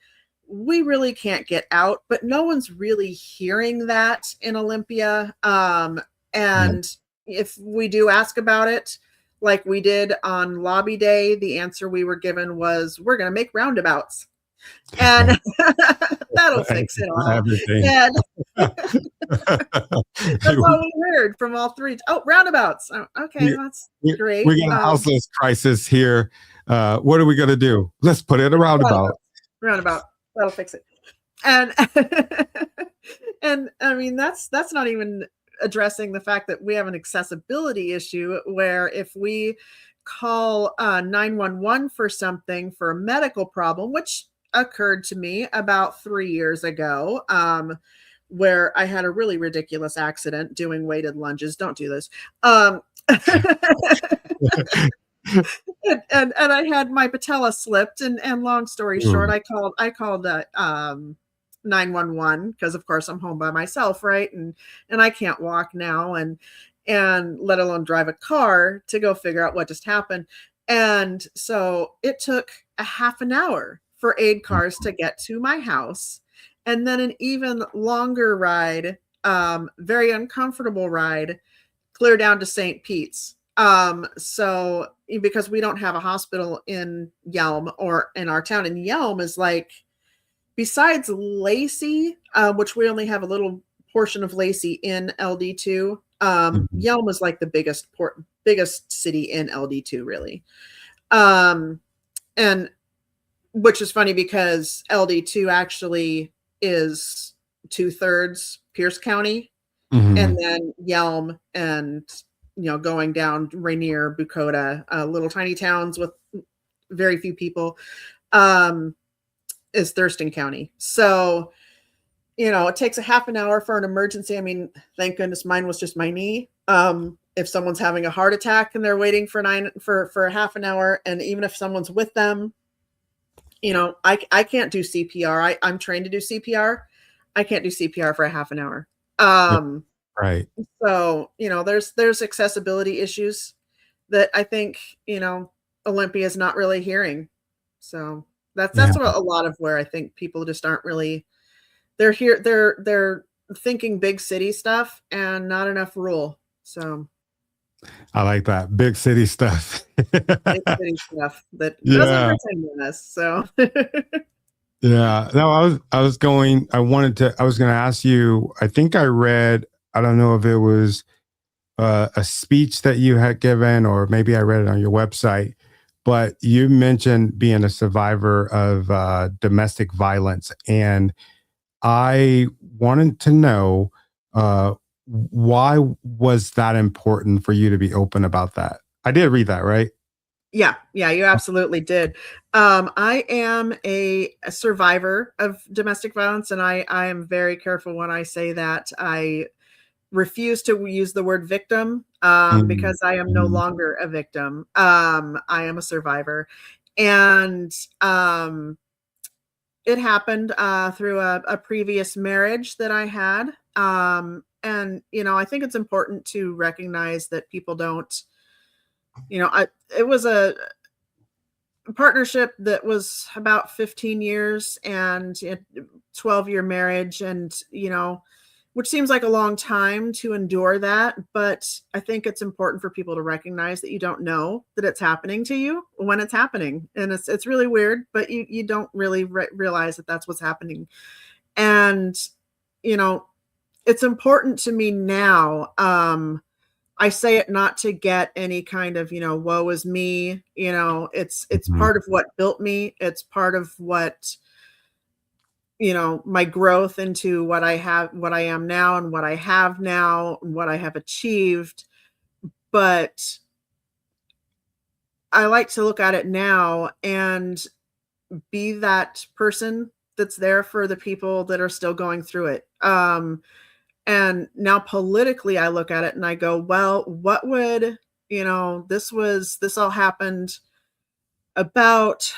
we really can't get out, but no one's really hearing that in Olympia. Yeah. And if we do ask about it, like we did on lobby day, the answer we were given was, we're going to make roundabouts, and that'll fix it all. Everything. And that's all we heard from all three. Oh, roundabouts. Oh, okay, we, that's we, great. we got a houseless crisis here. What are we going to do? Let's put it a roundabout. Roundabout. That'll fix it. And and I mean that's not even addressing the fact that we have an accessibility issue where if we call 911 for something, for a medical problem, which occurred to me about 3 years ago, where I had a really ridiculous accident doing weighted lunges. Don't do this. And I had my patella slipped, and long story short, Ooh. I called 911 because of course I'm home by myself, right? And I can't walk now, and let alone drive a car to go figure out what just happened. And so it took a half an hour for aid cars to get to my house, and then an even longer ride, very uncomfortable ride, clear down to St. Pete's. So because we don't have a hospital in Yelm or in our town, and Yelm is like, besides Lacey, which we only have a little portion of Lacey in LD2, Mhm. Yelm is like the biggest city in LD2, really. And which is funny because LD2 actually is 2/3 Pierce County, and Hmm. then Yelm and, going down Rainier, Bucota, little tiny towns with very few people, um, is Thurston County. So, it takes a half an hour for an emergency. I mean, thank goodness mine was just my knee. If someone's having a heart attack and they're waiting for a half an hour, and even if someone's with them, I can't do CPR. I'm trained to do CPR. I can't do CPR for a half an hour. Um, Right. so, there's accessibility issues that I think, Olympia is not really hearing. So Yeah. that's what a lot of where I think people just aren't really, they're here, they're thinking big city stuff and not enough rural. So I like that big city stuff. big city stuff that doesn't Yeah. pertain to us. So Yeah. No, I was going to ask you, I think I read, I don't know if it was a speech that you had given, or maybe I read it on your website, but you mentioned being a survivor of domestic violence. And I wanted to know why was that important for you to be open about that? I did read that, right? yeah, yeah, you absolutely did. I am a survivor of domestic violence, and I am very careful when I say that. I refuse to use the word victim, Mm, because I am no mm, longer a victim. I am a survivor, and it happened through a previous marriage that I had. And I think it's important to recognize that people don't. It was a partnership that was about 15 years and 12-year marriage, and which seems like a long time to endure that, but I think it's important for people to recognize that you don't know that it's happening to you when it's happening, and it's really weird, but you don't really realize that that's what's happening. And you know it's important to me now. I say it not to get any kind of, woe is me. It's mhm. part of what built me. It's part of what, my growth into what I am now and what I have now and what I have achieved. But I like to look at it now and be that person that's there for the people that are still going through it. And now politically, I look at it and I go, well, what would, this all happened about,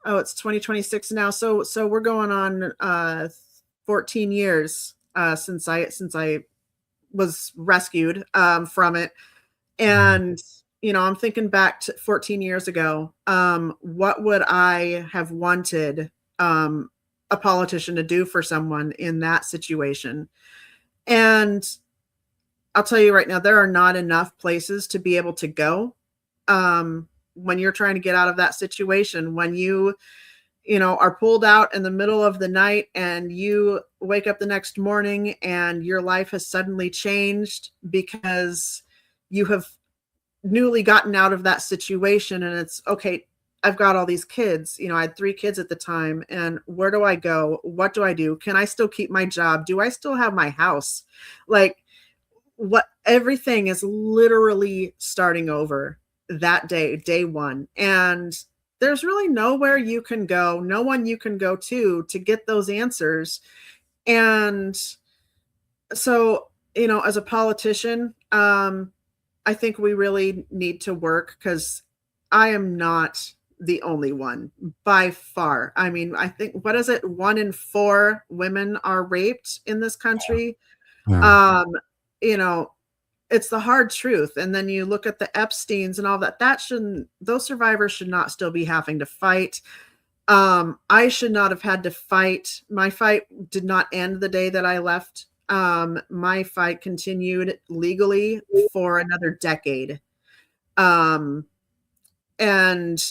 oh, it's 2026 now. So we're going on 14 years since I was rescued from it. And, I'm thinking back to 14 years ago. What would I have wanted a politician to do for someone in that situation? And I'll tell you right now, there are not enough places to be able to go when you're trying to get out of that situation. When you are pulled out in the middle of the night and you wake up the next morning and your life has suddenly changed because you have newly gotten out of that situation, and it's okay. I've got all these kids. I had 3 kids at the time, and where do I go? What do I do? Can I still keep my job? Do I still have my house? Like, what everything is literally starting over that day one. And there's really nowhere you can go, no one you can go to get those answers. And so, as a politician, I think we really need to work, because I am not the only one by far. I mean, I think, what is it? 1 in 4 women are raped in this country. Yeah. Um, you know, it's the hard truth. And then you look at the Epsteins and all that. Those survivors should not still be having to fight. I should not have had to fight. My fight did not end the day that I left. My fight continued legally for another decade. Um, and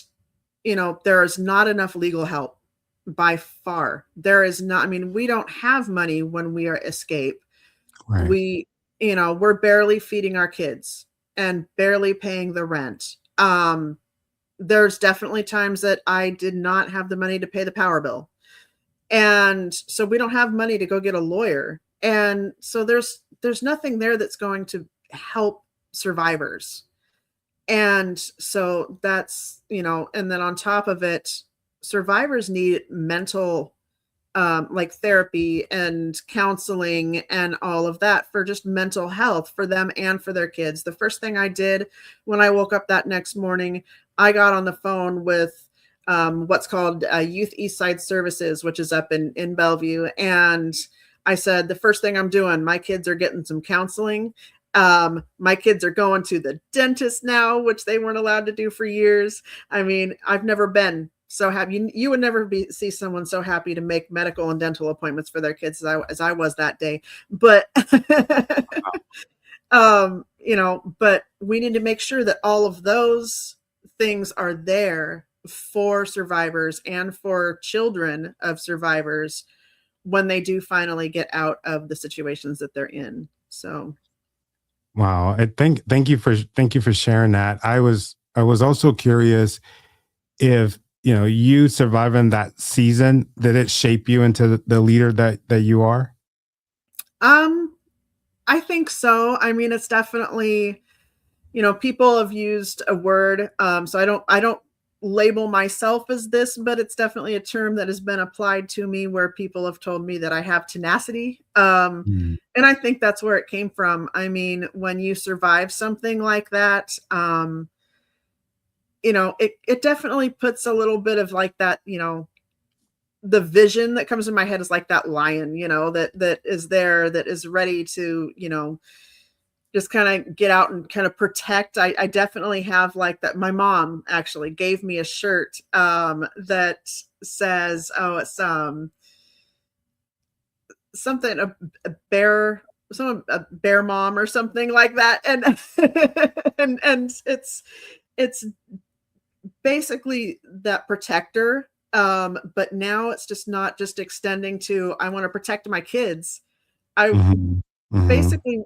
there is not enough legal help by far. There is not, I mean, we don't have money when we are escape. Right. We're barely feeding our kids and barely paying the rent. there's definitely times that I did not have the money to pay the power bill. And so we don't have money to go get a lawyer. And so there's nothing there that's going to help survivors. And so that's, and then on top of it, survivors need mental like therapy and counseling and all of that for just mental health for them and for their kids. The first thing I did when I woke up that next morning, I got on the phone with what's called Youth East Side Services, which is up in Bellevue. And I said, the first thing I'm doing, my kids are getting some counseling. My kids are going to the dentist now, which they weren't allowed to do for years. I mean, I've never been so happy. You would never see someone so happy to make medical and dental appointments for their kids as I was that day. But but we need to make sure that all of those things are there for survivors and for children of survivors when they do finally get out of the situations that they're in. So Wow. Thank you for sharing that. I was also curious if, you surviving that season, did it shape you into the leader that you are? um I think so. I mean, it's definitely, people have used a word. So I don't label myself as this, but it's definitely a term that has been applied to me where people have told me that I have tenacity. Mm. And I think that's where it came from. I mean, when you survive something like that, it definitely puts a little bit of like that, the vision that comes in my head is like that lion, that is there, that is ready to, just kind of get out and kind of protect. I definitely have like that. My mom actually gave me a shirt that says, oh, it's something a bear, a bear mom or something like that, and and it's basically that protector. But now it's just not just extending to I want to protect my kids. I Mhm. Mhm. basically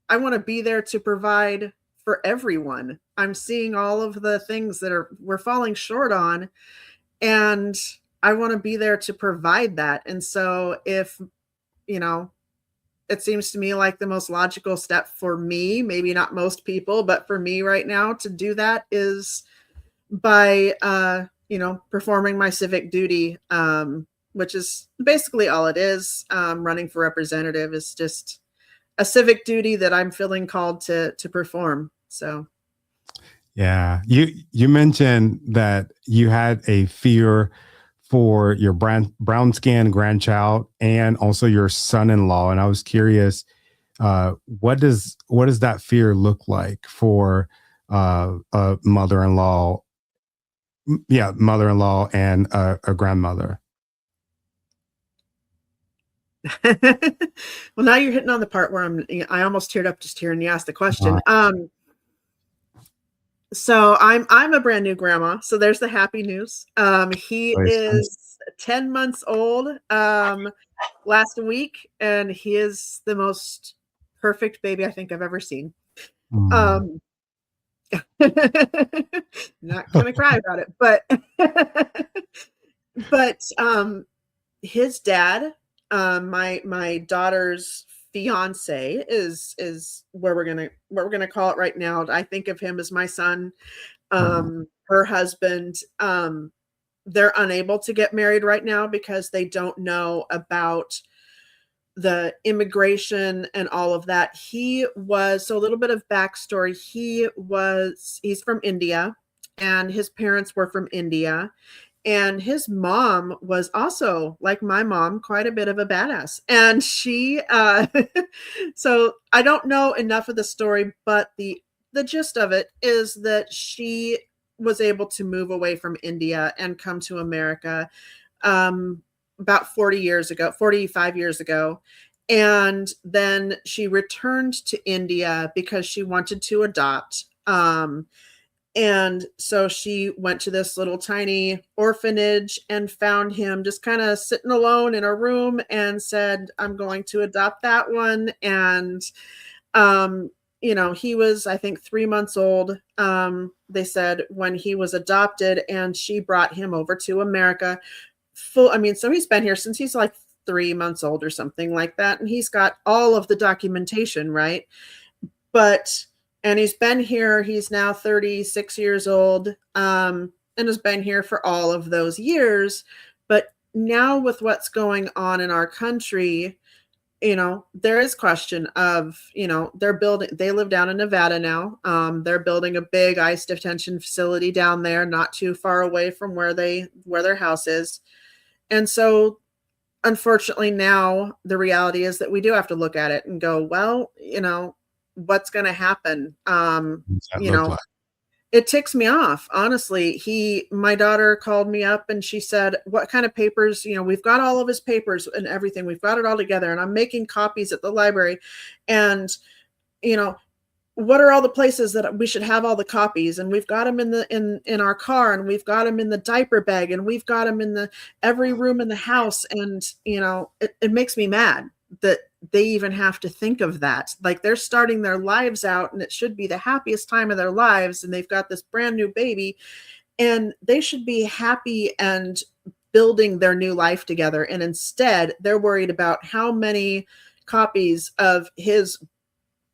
I want to be there to provide for everyone. I'm seeing all of the things that we're falling short on, and I want to be there to provide that. And so if, you know, it seems to me like the most logical step for me, maybe not most people, but for me right now to do that is by performing my civic duty, which is basically all it is. Running for representative is just a civic duty that I'm feeling called to perform. So Yeah. You mentioned that you had a fear for your brown skin grandchild and also your son-in-law. And I was curious, what does that fear look like for a mother-in-law? Yeah, mother-in-law and a grandmother. well, now you're hitting on the part where I almost teared up just hearing you ask the question. So I'm a brand new grandma. So there's the happy news. He Congratulations. is 10 months old last week, and he is the most perfect baby I think I've ever seen. Mm. Um not gonna cry about it, but but his dad, my daughter's fiance is where we're gonna call it right now. I think of him as my son. Mm. Her husband, they're unable to get married right now because they don't know about the immigration and all of that. He was, so a little bit of backstory. He's from India, and his parents were from India. And his mom was also, like my mom, quite a bit of a badass. And she, so I don't know enough of the story, but the gist of it is that she was able to move away from India and come to America um, about 45 years ago. And then she returned to India because she wanted to adopt. And so she went to this little tiny orphanage and found him just kind of sitting alone in a room and said, I'm going to adopt that one. And he was, I think, 3 months old. They said when he was adopted, and she brought him over to America. So he's been here since he's like 3 months old or something like that. And he's got all of the documentation, right? But, and he's been here, he's now 36 years old, and has been here for all of those years. But now with what's going on in our country, there is question of, they live down in Nevada now. They're building a big ICE detention facility down there, not too far away from where their house is. And so unfortunately now the reality is that we do have to look at it and go, well, what's going to happen? What's that look like? It ticks me off, honestly. My daughter called me up and she said, what kind of papers? We've got all of his papers and everything. We've got it all together, and I'm making copies at the library. And, what are all the places that we should have all the copies? And we've got them in our car, and we've got them in the diaper bag, and we've got them in every room in the house. And, it makes me mad that they even have to think of that. Like, they're starting their lives out, and it should be the happiest time of their lives. And they've got this brand new baby, and they should be happy and building their new life together. And instead, they're worried about how many copies of his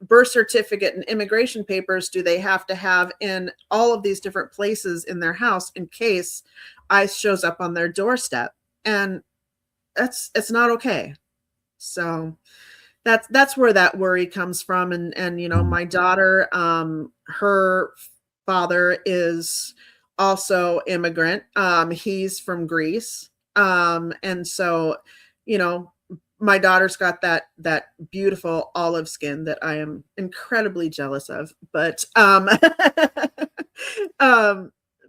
birth certificate and immigration papers do they have to have in all of these different places in their house in case ICE shows up on their doorstep. And it's not okay. So that's where that worry comes from. And my daughter, her father is also immigrant. He's from Greece. And so, my daughter's got that beautiful olive skin that I am incredibly jealous of. But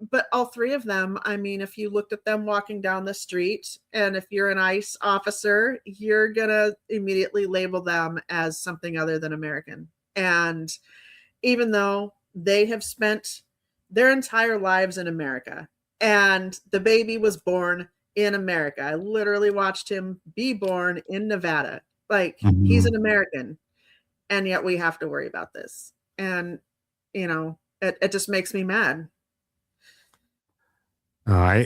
but all three of them, I mean, if you looked at them walking down the street, and if you're an ICE officer, you're gonna immediately label them as something other than American. And even though they have spent their entire lives in America, and the baby was born in America, I literally watched him be born in Nevada. Like, he's an American, and yet we have to worry about this. And, it just makes me mad. Yeah,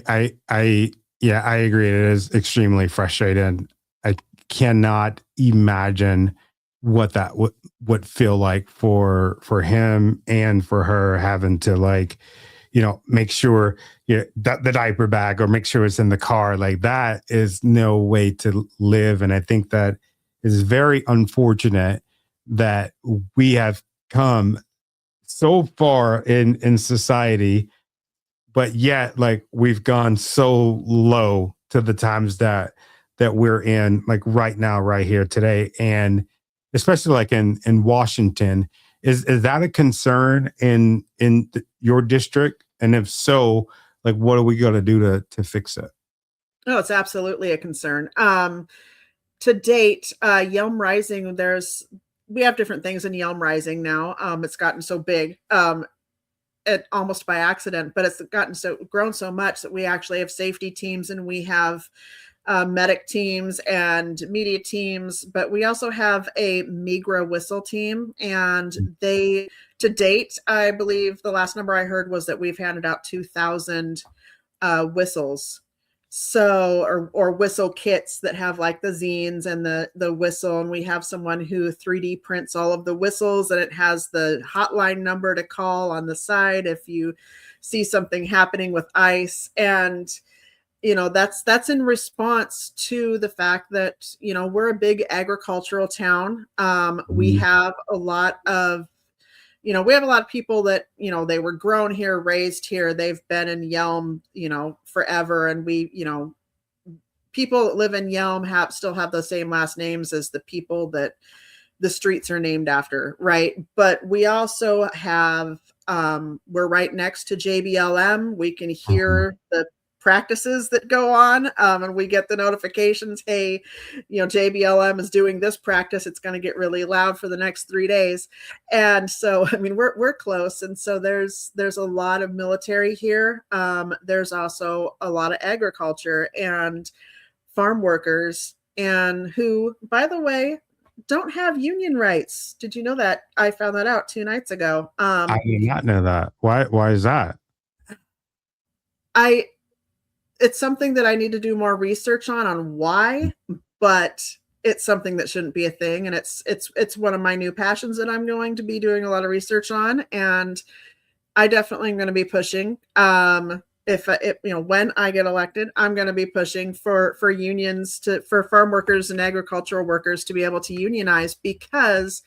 I agree. It is extremely frustrating. I cannot imagine what that would feel like for him and for her, having to, like, make sure that the diaper bag, or make sure it's in the car. Like, that is no way to live. And I think that is very unfortunate that we have come so far in society, but yet, like, we've gone so low to the times that we're in, like, right now, right here today. And especially, like, in Washington, is that a concern in your district? And if so, like, what are we going to do to fix it? Oh, it's absolutely a concern. To date, Yelm Rising, we have different things in Yelm Rising now. It's gotten so big. It almost by accident, but it's grown so much that we actually have safety teams, and we have medic teams and media teams, but we also have a Migra whistle team. And to date, I believe the last number I heard was that we've handed out 2,000 whistles. So, or whistle kits that have, like, the zines and the whistle. And we have someone who 3D prints all of the whistles, and it has the hotline number to call on the side if you see something happening with ICE. And, that's in response to the fact that, we're a big agricultural town. We have a lot of people that, they were grown here, raised here. They've been in Yelm, forever. And people that live in Yelm still have the same last names as the people that the streets are named after. Right. But we also have, we're right next to JBLM. We can hear the practices that go on, and we get the notifications, hey, JBLM is doing this practice, it's going to get really loud for the next 3 days. And so, I mean, we're close. And so there's a lot of military here. There's also a lot of agriculture and farm workers, and who, by the way, don't have union rights. Did you know that? I found that out 2 nights ago. I did not know that. Why is that? I it's something that I need to do more research on why, but it's something that shouldn't be a thing, and it's one of my new passions that I'm going to be doing a lot of research on, and I definitely am going to be pushing. If when I get elected, I'm going to be pushing for unions for farm workers and agricultural workers to be able to unionize, because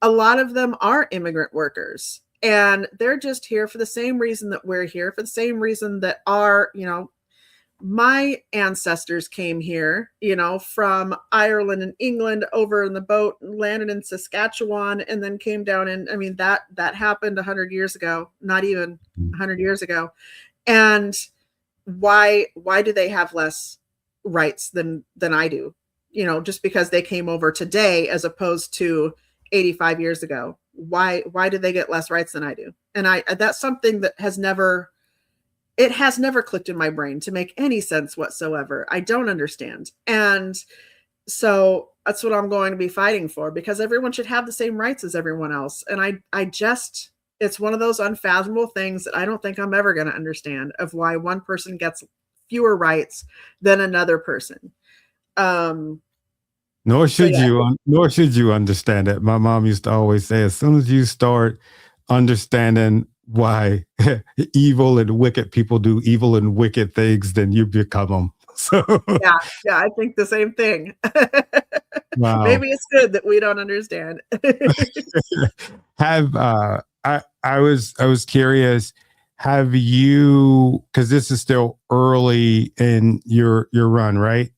a lot of them are immigrant workers, and they're just here for the same reason that we're here, for the same reason that my ancestors came here, from Ireland and England, over in the boat, landed in Saskatchewan, and then came down. And I mean, that happened 100 years ago, not even 100 years ago. And why do they have less rights than I do? Just because they came over today as opposed to 85 years ago. Why do they get less rights than I do? And that's something that has never clicked in my brain to make any sense whatsoever. I don't understand. And so that's what I'm going to be fighting for, because everyone should have the same rights as everyone else. And it's one of those unfathomable things that I don't think I'm ever going to understand, of why one person gets fewer rights than another person. Nor should you understand it. My mom used to always say, as soon as you start understanding why evil and wicked people do evil and wicked things, then you become them. So yeah, I think the same thing. wow. Maybe it's good that we don't understand. I was curious, have you, because this is still early in your run, right?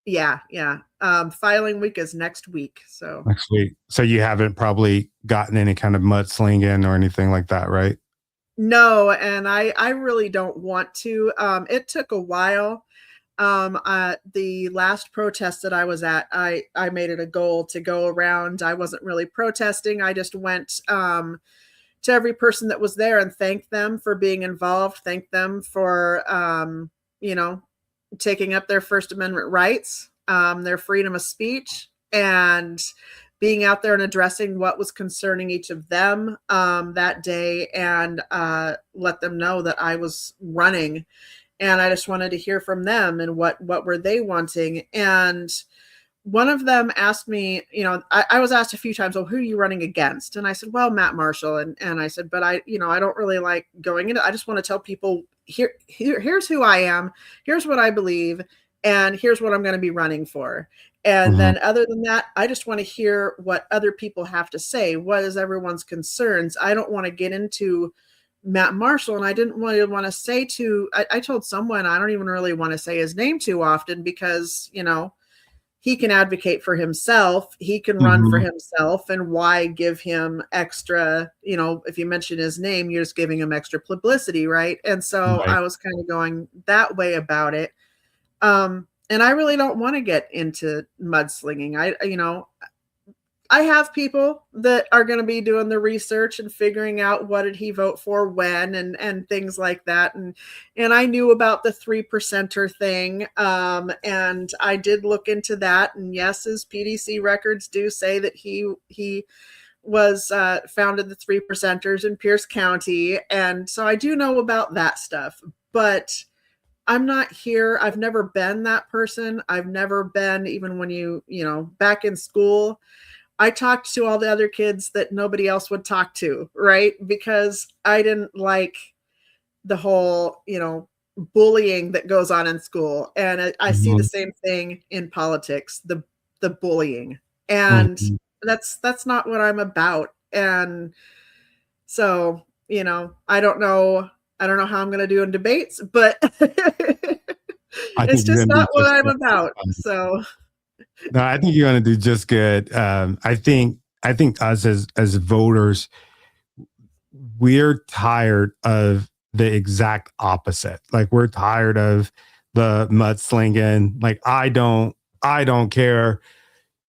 Yeah. Filing week is next week. So Next week. So you haven't probably gotten any kind of mudslinging or anything like that, right? no, and I really don't want to. It took a while. The last protest that I was at, I made it a goal to go around. I wasn't really protesting. I just went to every person that was there and thanked them for being involved, thanked them for taking up their First Amendment rights, their freedom of speech, and being out there and addressing what was concerning each of them that day, and let them know that I was running. And I just wanted to hear from them and what were they wanting. And one of them asked me, I was asked a few times, well, who are you running against? And I said, well, Matt Marshall. And I said, but I don't really like going into, I just want to tell people, here's who I am. Here's what I believe. And here's what I'm going to be running for. And then other than that, I just want to hear what other people have to say. What is everyone's concerns? I don't want to get into Matt Marshall. And I didn't really want to say I told someone, I don't even really want to say his name too often, because, he can advocate for himself. He can run for himself. And why give him extra, if you mention his name, you're just giving him extra publicity, right? And so Right. I was kind of going that way about it. And I really don't want to get into mudslinging. I have people that are going to be doing the research and figuring out what did he vote for when, and things like that. And I knew about the 3%er thing. And I did look into that. And yes, his PDC records do say that he was founded the 3%ers in Pierce County. And so I do know about that stuff, but I'm not here. I've never been that person. I've never been, even when back in school, I talked to all the other kids that nobody else would talk to, right? Because I didn't like the whole, bullying that goes on in school. And I see the same thing in politics, the bullying. And that's not what I'm about. And so, I don't know how I'm going to do in debates, but it's just not what I'm about. So no, I think you're going to do just good. I think us as voters, we're tired of the exact opposite. Like, we're tired of the mudslinging. Like, I don't care.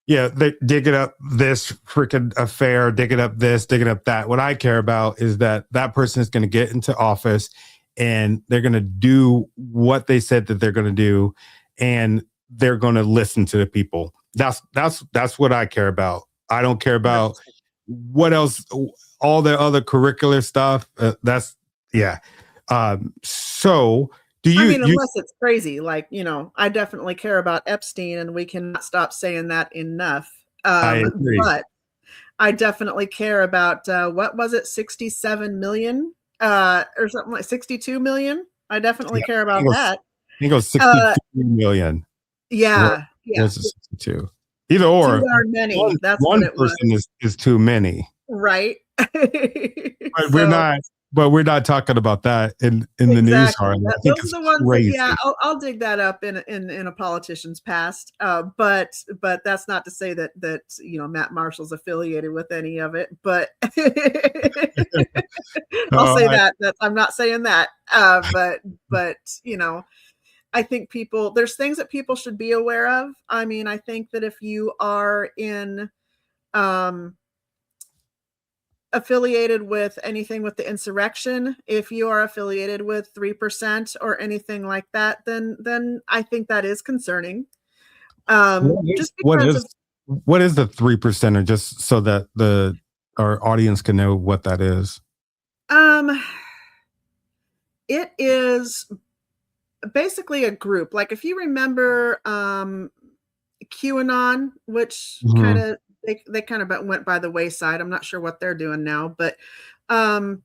Yeah, they dig it up this freaking affair, dig it up this, dig it up that. What I care about is that person is going to get into office and they're going to do what they said that they're going to do. And they're going to listen to the people. That's what I care about. I don't care about what else, all the other curricular stuff. That's yeah. So do I you mean, unless it's crazy, like, I definitely care about Epstein, and we cannot stop saying that enough. I agree. But I definitely care about what was it, 67 million or something, like 62 million. I definitely care about that. I think it was Uh, 63 million. What yeah, yeah. was it, 62? Either Too or, darn many. That's what one it was. person is too many. Right. But So we're not talking about that in the news exactly. hardly. I think Those it's are the ones that, crazy. yeah, I'll dig that up in a politician's past. But that's not to say that Matt Marshall's affiliated with any of it. But I'll say that I'm not saying that. But I think there's things that people should be aware of. I mean, I think that if you are in um affiliated with anything with the insurrection, if you are affiliated with 3% or anything like that, then I think that is concerning. Just because of what is the 3%er, just so that our audience can know what that is? It is basically a group. Like, if you remember QAnon, which kind Mhm. of they kind of went by the wayside. I'm not sure what they're doing now, but um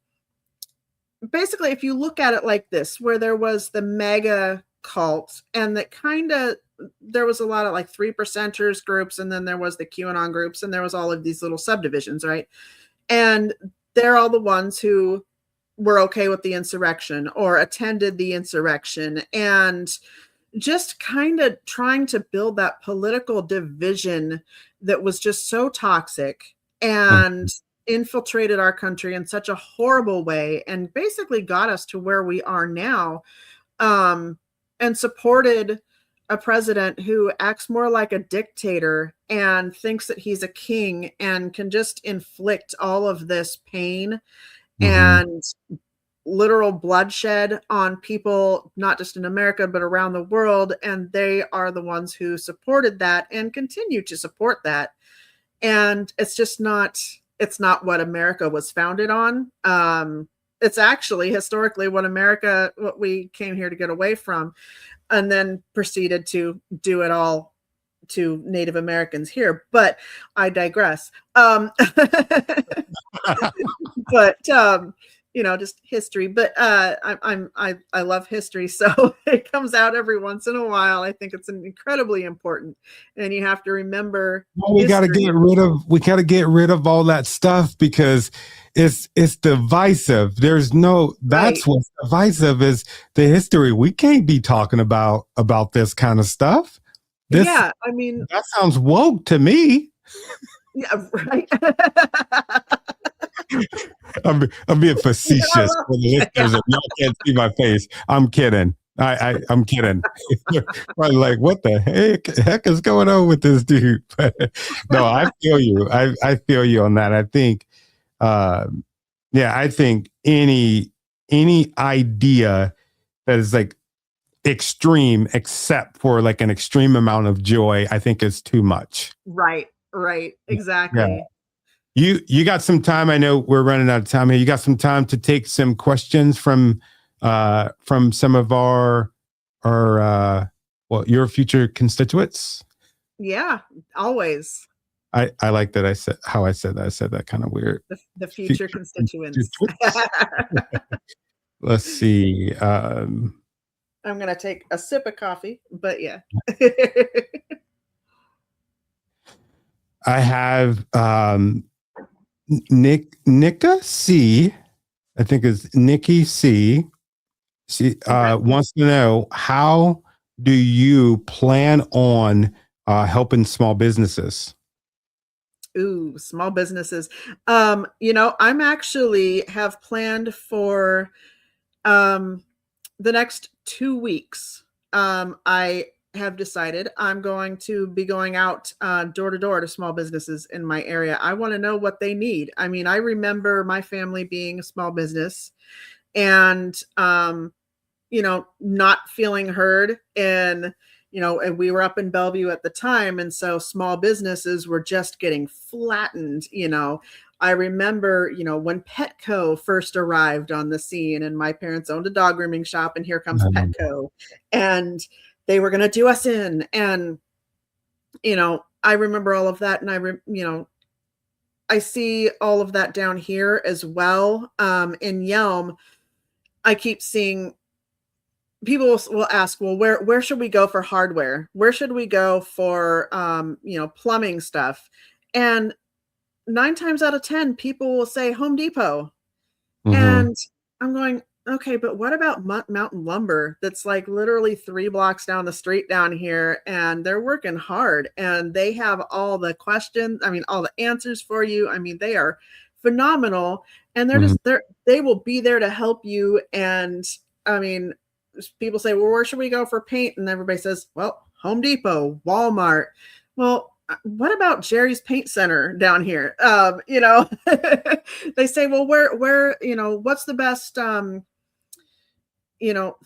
basically, if you look at it like this, where there was the mega cult, and that kind of there was a lot of like 3%ers groups, and then there was the QAnon groups, and there was all of these little subdivisions, right? And they're all the ones who were okay with the insurrection or attended the insurrection, and just kind of trying to build that political division that was just so toxic and infiltrated our country in such a horrible way, and basically got us to where we are now, and supported a president who acts more like a dictator and thinks that he's a king and can just inflict all of this pain Mhm. and literal bloodshed on people, not just in America, but around the world. And they are the ones who supported that and continue to support that. And it's not what America was founded on. It's actually historically what we came here to get away from, and then proceeded to do it all to Native Americans here. But I digress. But just history. But I love history, so it comes out every once in a while. I think it's incredibly important, and you have to remember Well, we got to history. get rid of all that stuff because it's divisive. Right. That's what's divisive is the history. We can't be talking about this kind of stuff. This Yeah, I mean, That sounds woke to me. yeah, right. I'm being facetious for the Yeah, listeners. If y'all can't see my face, I'm kidding. I'm kidding. Probably like, what the heck is going on with this dude? But no, I feel you. I feel you on that. I think, I think any idea that is like extreme, except for like an extreme amount of joy, I think is too much. right, Yeah. exactly. You got some time. I know we're running out of time here. You got some time to take some questions from some of your future constituents. Yeah, always. I like that. I said that. I said that kind of weird. The future constituents. Let's see. I'm gonna take a sip of coffee, but yeah. I have Nika C. I think it's Nikki C. She Okay. wants to know, how do you plan on helping small businesses? Ooh, small businesses. I'm actually have planned for um the next 2 weeks. I have decided I'm going to be going out door to door to small businesses in my area. I want to know what they need. I mean, I remember my family being a small business, and not feeling heard, and and we were up in Bellevue at the time. And so small businesses were just getting flattened. I remember, when Petco first arrived on the scene, and my parents owned a dog grooming shop, and here comes Petco, and they were going to do us in. And, I remember all of that. And I see all of that down here as well. In Yelm, I keep seeing people will ask, well, where should we go for hardware? Where should we go for, plumbing stuff? And 9 times out of 10, people will say Home Depot. Mm-hmm. And I'm going, okay, but what about Mountain Lumber? That's like literally 3 blocks down the street down here, and they're working hard, and they have all the questions. I mean, all the answers for you. I mean, they are phenomenal, and Mm-hmm. they will be there to help you. And I mean, people say, well, where should we go for paint? And everybody says, well, Home Depot, Walmart. Well, what about Jerry's Paint Center down here? They say, well, where, what's the best,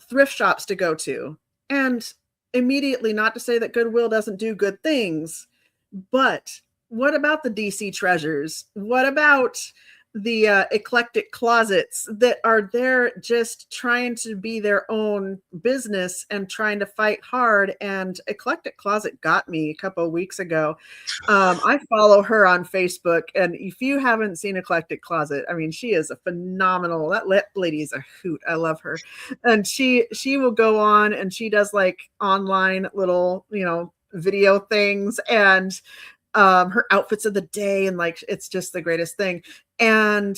thrift shops to go to? And immediately, not to say that Goodwill doesn't do good things, but what about the DC Treasures? What about the eclectic closets that are there just trying to be their own business and trying to fight hard? And Eclectic Closet got me a couple of weeks ago. I follow her on Facebook, and if you haven't seen Eclectic Closet, I mean, she is a phenomenal, that lady is a hoot. I love her. And she will go on, and she does like online little, video things, and her outfits of the day, and like it's just the greatest thing. And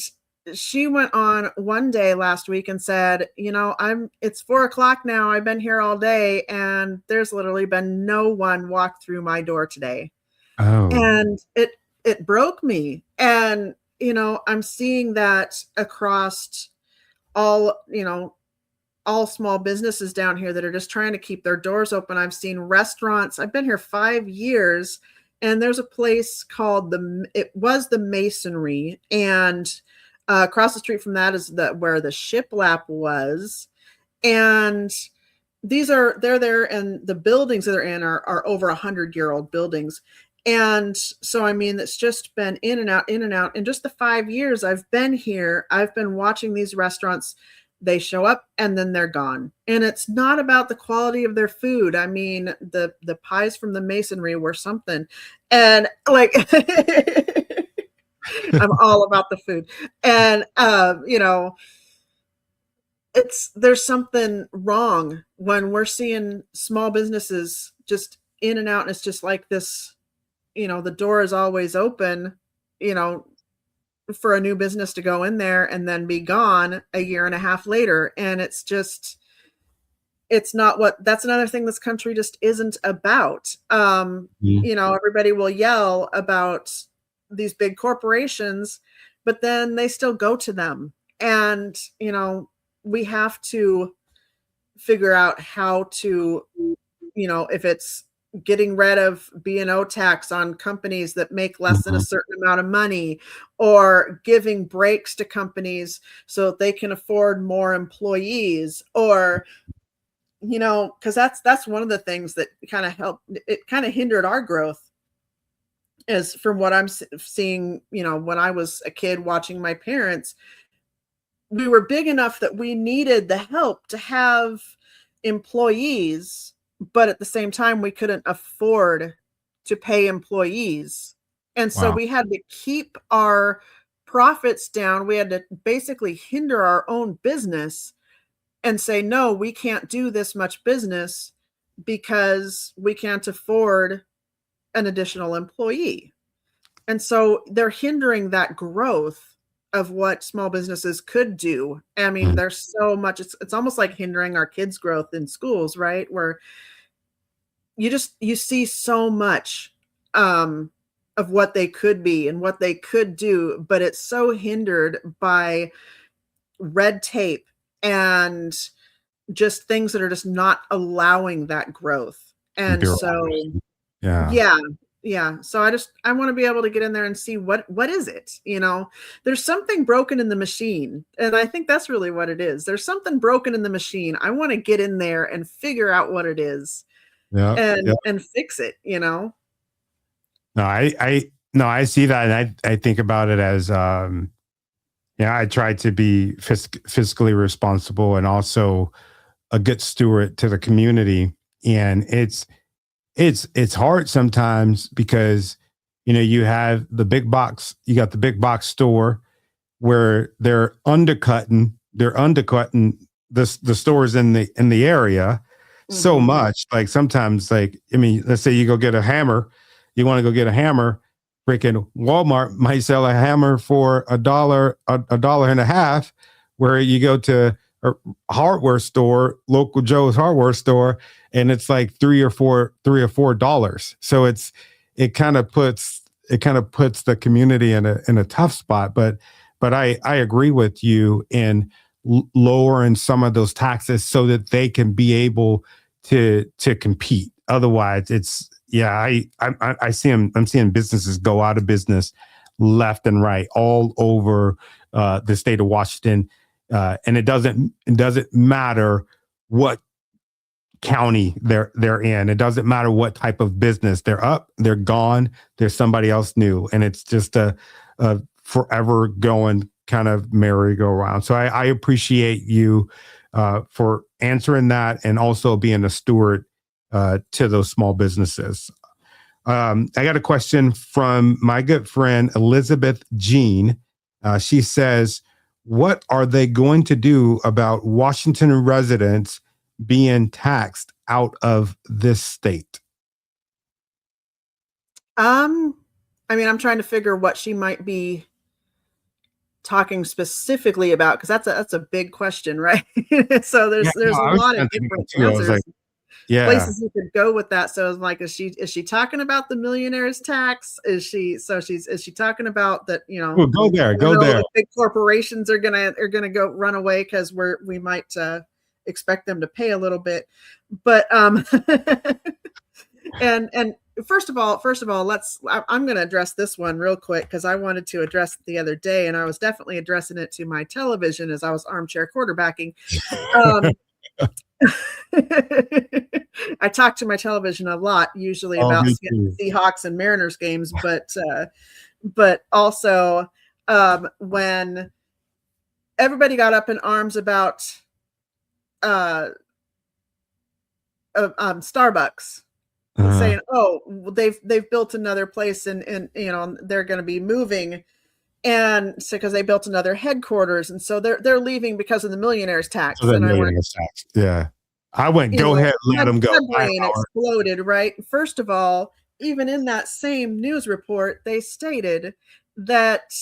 she went on one day last week and said, it's 4:00 now. I've been here all day, and there's literally been no one walk through my door today. Oh. And it broke me. And I'm seeing that across all small businesses down here that are just trying to keep their doors open. I've seen restaurants. I've been here 5 years, and there's a place called it was the Masonry, and across the street from that is where the shiplap was. And they're there, and the buildings that they're in are over 100-year-old buildings. And so, I mean, it's just been in and out, in and out. In just the 5 years I've been here, I've been watching these restaurants. They show up and then they're gone. And it's not about the quality of their food. I mean, the pies from the Masonry were something. And like, I'm all about the food. And, there's something wrong when we're seeing small businesses just in and out. And it's just like this, the door is always open, for a new business to go in there and then be gone a year and a half later. And it's not that's another thing this country just isn't about. Everybody will yell about these big corporations, but then they still go to them. And, we have to figure out how to, if it's getting rid of B&O tax on companies that make less than a certain amount of money, or giving breaks to companies so that they can afford more employees, or, because that's one of the things that kind of hindered our growth, is from what I'm seeing, when I was a kid watching my parents. We were big enough that we needed the help to have employees, but at the same time, we couldn't afford to pay employees. And so Wow. we had to keep our profits down. We had to basically hinder our own business and say, no, we can't do this much business because we can't afford an additional employee. And so they're hindering that growth of what small businesses could do. I mean, there's so much, it's almost like hindering our kids' growth in schools, right? Where you see so much of what they could be and what they could do, but it's so hindered by red tape and just things that are just not allowing that growth. And so, Yeah. yeah. So I want to be able to get in there and see what is it, there's something broken in the machine. And I think that's really what it is. There's something broken in the machine. I want to get in there and figure out what it is. Yeah. Yeah. and fix it, you know? No, no, I see that. And I think about it as, yeah, I try to be fiscally responsible and also a good steward to the community. And it's hard sometimes because, you got the big box store where they're undercutting the stores in the area so Mhm. much. Like sometimes, like, I mean, let's say you go get a hammer, you want to go get a hammer, freaking Walmart might sell a hammer for a dollar and a half, where you go to a hardware store, local Joe's hardware store, and it's like $3 or $4. So it kind of puts the community in a tough spot. But I agree with you in lowering some of those taxes so that they can be able to compete. Otherwise, it's yeah. I see them. I'm seeing businesses go out of business left and right all over the state of Washington, and it doesn't matter what county they're in. It doesn't matter what type of business they're up, they're gone. There's somebody else new, and it's just a forever going kind of merry-go-round. So I appreciate you for answering that and also being a steward to those small businesses. I got a question from my good friend Elizabeth Jean. She says, "What are they going to do about Washington residents being taxed out of this state?" Um, I mean, I'm trying to figure what she might be talking specifically about, because that's a big question, right? So Yeah, no, there's a I was lot kind of of thinking different too. I was like, answers, yeah, places you could go with that. So it's like, is she talking about the millionaire's tax? Is she talking about that, well, go there, I don't go know, there. the big corporations are gonna go run away because we might expect them to pay a little bit. But and first of all, I'm going to address this one real quick, because I wanted to address it the other day, and I was definitely addressing it to my television as I was armchair quarterbacking. um I talk to my television a lot, usually Oh, about me too. Seahawks and Mariners games, but also when everybody got up in arms about uh Starbucks, Uh, saying, "Oh, they've built another place, and they're going to be moving, and so because they built another headquarters, and so they're leaving because of the millionaire's so tax." that And I went, millionaire tax. Yeah, I went. Go ahead, let them go. my I brain exploded. Right, first of all, even in that same news report, they stated that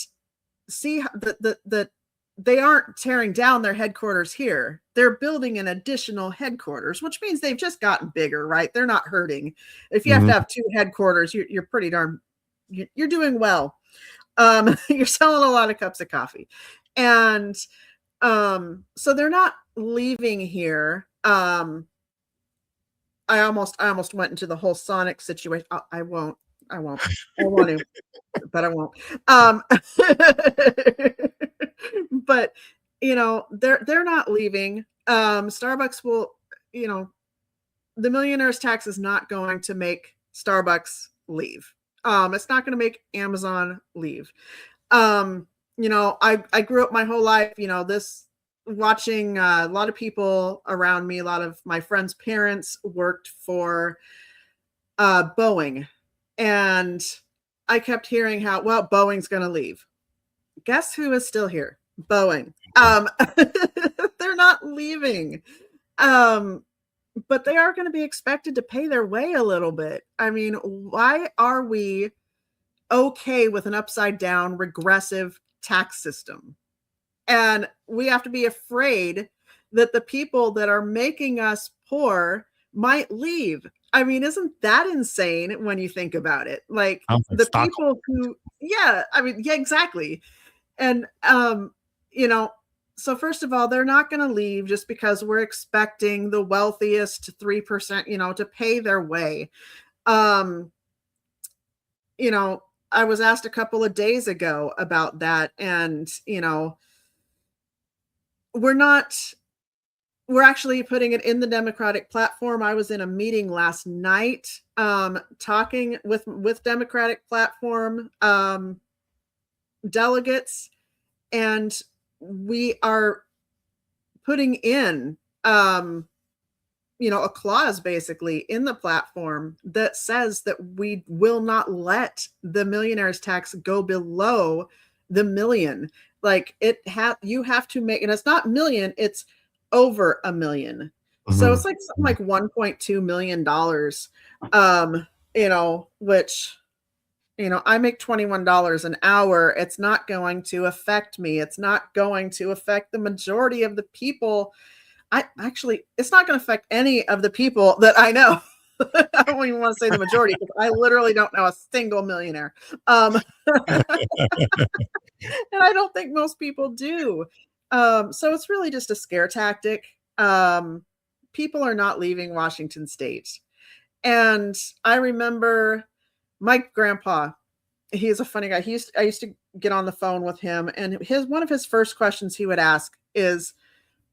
see that they aren't tearing down their headquarters here. They're building an additional headquarters, which means they've just gotten bigger, right? They're not hurting. If you have to Mhm. have two headquarters, you're pretty darn, you're doing well. You're selling a lot of cups of coffee. And so they're not leaving here. I almost went into the whole Sonic situation. I won't. I want to, but I won't. Um, but they're not leaving. Starbucks will, you know, the millionaire's tax is not going to make Starbucks leave. It's not going to make Amazon leave. I grew up my whole life, this watching a lot of people around me, a lot of my friends' parents worked for Boeing, and I kept hearing how, well, Boeing's going to leave. Guess who is still here? Boeing. They're not leaving. Um, but they are going to be expected to pay their way a little bit. I mean, why are we okay with an upside down regressive tax system? And we have to be afraid that the people that are making us poor might leave. I mean, isn't that insane when you think about it? Like, Sounds like the Stockholm. people who, yeah, I mean, yeah, exactly. And you know, so first of all, they're not going to leave just because we're expecting the wealthiest 3%, to pay their way. Um, you know, I was asked a couple of days ago about that, and we're not we're actually putting it in the Democratic platform. I was in a meeting last night talking with Democratic platform delegates, and we are putting in a clause basically in the platform that says that we will not let the millionaire's tax go below the million. Like you have to make, and it's not million, it's over a million. So Mhm. it's like something like $1.2 million, which, I make $21 an hour. It's not going to affect me. It's not going to affect the majority of the people. It's not going to affect any of the people that I know. I don't even want to say the majority because I literally don't know a single millionaire. And I don't think most people do. So it's really just a scare tactic. People are not leaving Washington State. And I remember my grandpa, he's a funny guy. I used to get on the phone with him, and one of his first questions he would ask is,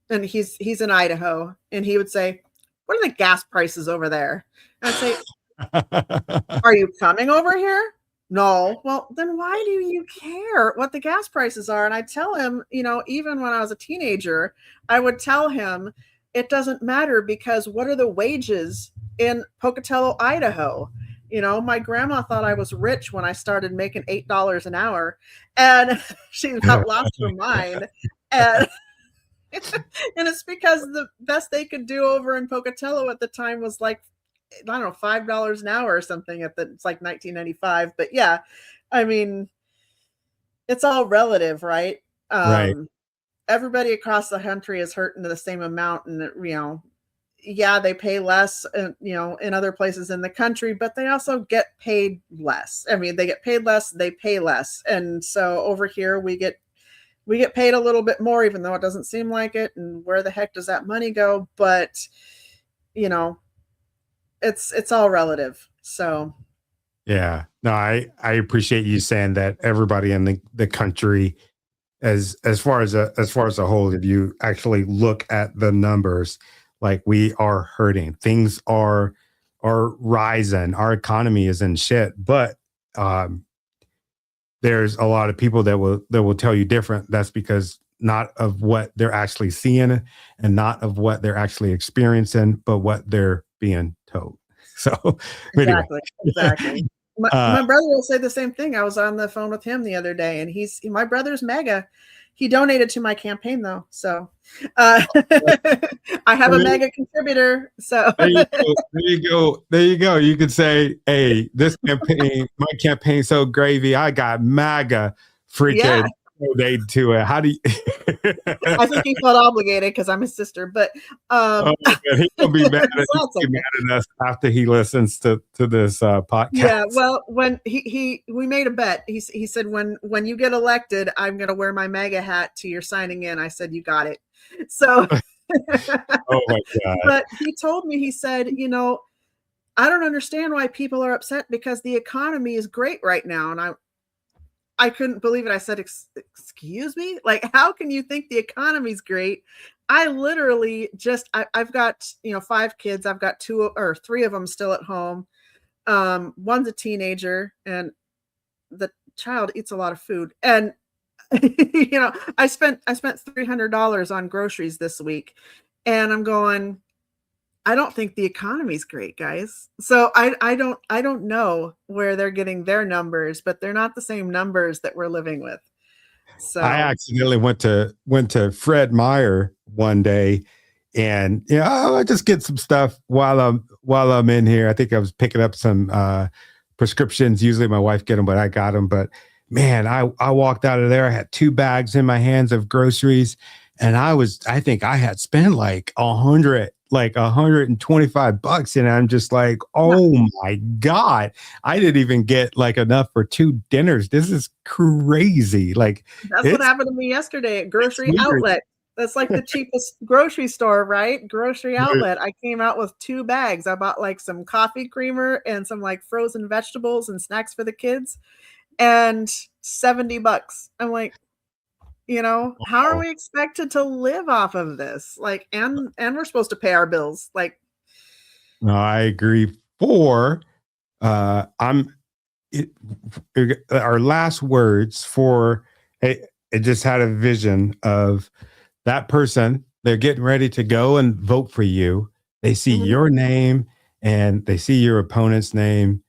and he's in Idaho, and he would say, "What are the gas prices over there?" And I'd say, "Are you coming over here?" "No." "Well, then why do you care what the gas prices are?" And I tell him, even when I was a teenager, I would tell him it doesn't matter because what are the wages in Pocatello, Idaho? My grandma thought I was rich when I started making $8 an hour, and she about lost her mind. And and it's because the best they could do over in Pocatello at the time was like, I don't know, $5 an hour or something. It's like 1995. But yeah, I mean, it's all relative, right? Right. Everybody across the country is hurting to the same amount, and yeah, they pay less, in other places in the country, but they also get paid less. I mean, they get paid less, they pay less, and so over here we get paid a little bit more, even though it doesn't seem like it. And where the heck does that money go? But you know, it's all relative. So Yeah. No, I appreciate you saying that everybody in the country, as far as a whole, if you actually look at the numbers, like we are hurting. Things are rising. Our economy is in shit. But um there's a lot of people that will tell you different. That's because not of what they're actually seeing and not of what they're actually experiencing, but what they're being told. So anyway, exactly. uh, My brother will say the same thing. I was on the phone with him the other day, and my brother's mega. He donated to my campaign though, so I have a mega contributor. So there you go. There you go. There you go. You could say, "Hey, this campaign, my campaign's so gravy. I got MAGA yeah, freaking donate to it." How do you? I think he felt obligated because I'm his sister. But Oh man, he's gonna be mad. so He's that's gonna be okay. mad at us after he listens to this Yeah, podcast. well, when we made a bet. He said, when you get elected, I'm gonna wear my MAGA hat to your signing in. I said, you got it. So Oh my god. but he told me, he said, I don't understand why people are upset because the economy is great right now. And I couldn't believe it. I said, excuse me? Like, how can you think the economy's great? I literally I've got, 5 kids. I've got 3 of them still at home. One's a teenager, and the child eats a lot of food. And I spent $300 on groceries this week, and I'm going, I don't think the economy's great, guys. So I don't know where they're getting their numbers, but they're not the same numbers that we're living with. I So accidentally went to Fred Meyer one day, and I just get some stuff while I'm in here. I think I was picking up some prescriptions. Usually my wife get them, but I got them. But man, I walked out of there. I had 2 bags in my hands of groceries, and I think I had spent like 125 bucks, and I'm just like, yeah, oh my god, I didn't even get like enough for 2 dinners. This is crazy. Like that's what it's happened to me yesterday at it's Grocery weird. Outlet. That's like the cheapest grocery store, right? Grocery Outlet. I came out with 2 bags. I bought like some coffee creamer and some like frozen vegetables and snacks for the kids, and $70. I'm like, How are Oh, we expected to live off of this? Like, and we're supposed to pay our bills. Like, no, I agree. I'm it, our last words for it just had a vision of that person. They're getting ready to go and vote for you. They see mhm, your name and they see your opponent's name.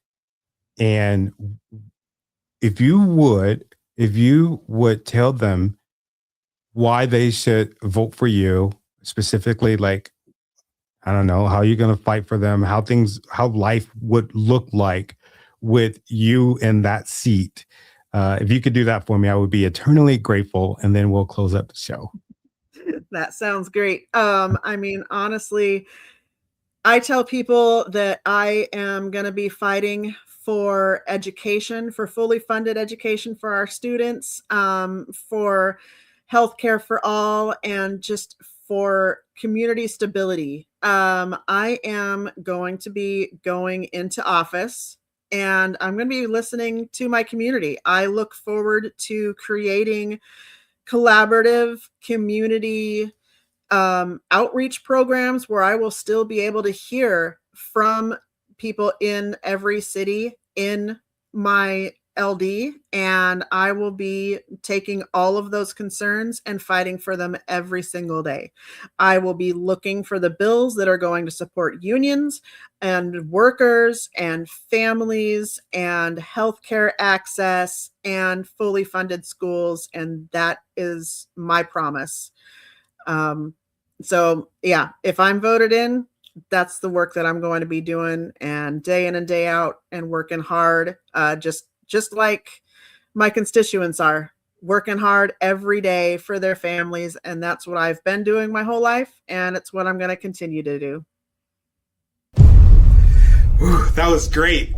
And if you would, if you would tell them why they should vote for you, specifically, like, I don't know, how you're going to fight for them, how life would look like with you in that seat. If you could do that for me, I would be eternally grateful. And then we'll close up the show. that sounds great. I mean, honestly, I tell people that I am going to be fighting for education, for fully funded education for our students, for healthcare for all, and just for community stability. I am going to be going into office and I'm going to be listening to my community. I look forward to creating collaborative community outreach programs where I will still be able to hear from people in every city in my LD, and I will be taking all of those concerns and fighting for them every single day. I will be looking for the bills that are going to support unions and workers and families and healthcare access and fully funded schools, and that is my promise. Um, so yeah, if I'm voted in, that's the work that I'm going to be doing, and day in and day out, and working hard, just like my constituents are working hard every day for their families, and that's what I've been doing my whole life, and it's what I'm going to continue to do. Whew, that was great.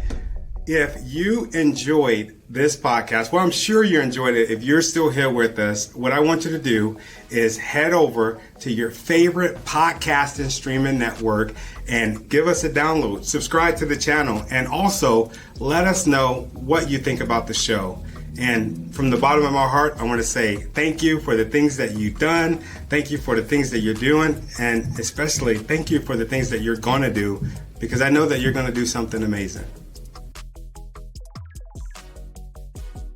If you enjoyed this podcast, well, I'm sure you enjoyed it. If you're still here with us, what I want you to do is head over to your favorite podcast and streaming network and give us a download, subscribe to the channel, and also let us know what you think about the show. And from the bottom of my heart, I want to say thank you for the things that you've done. Thank you for the things that you're doing. And especially thank you for the things that you're going to do, because I know that you're going to do something amazing.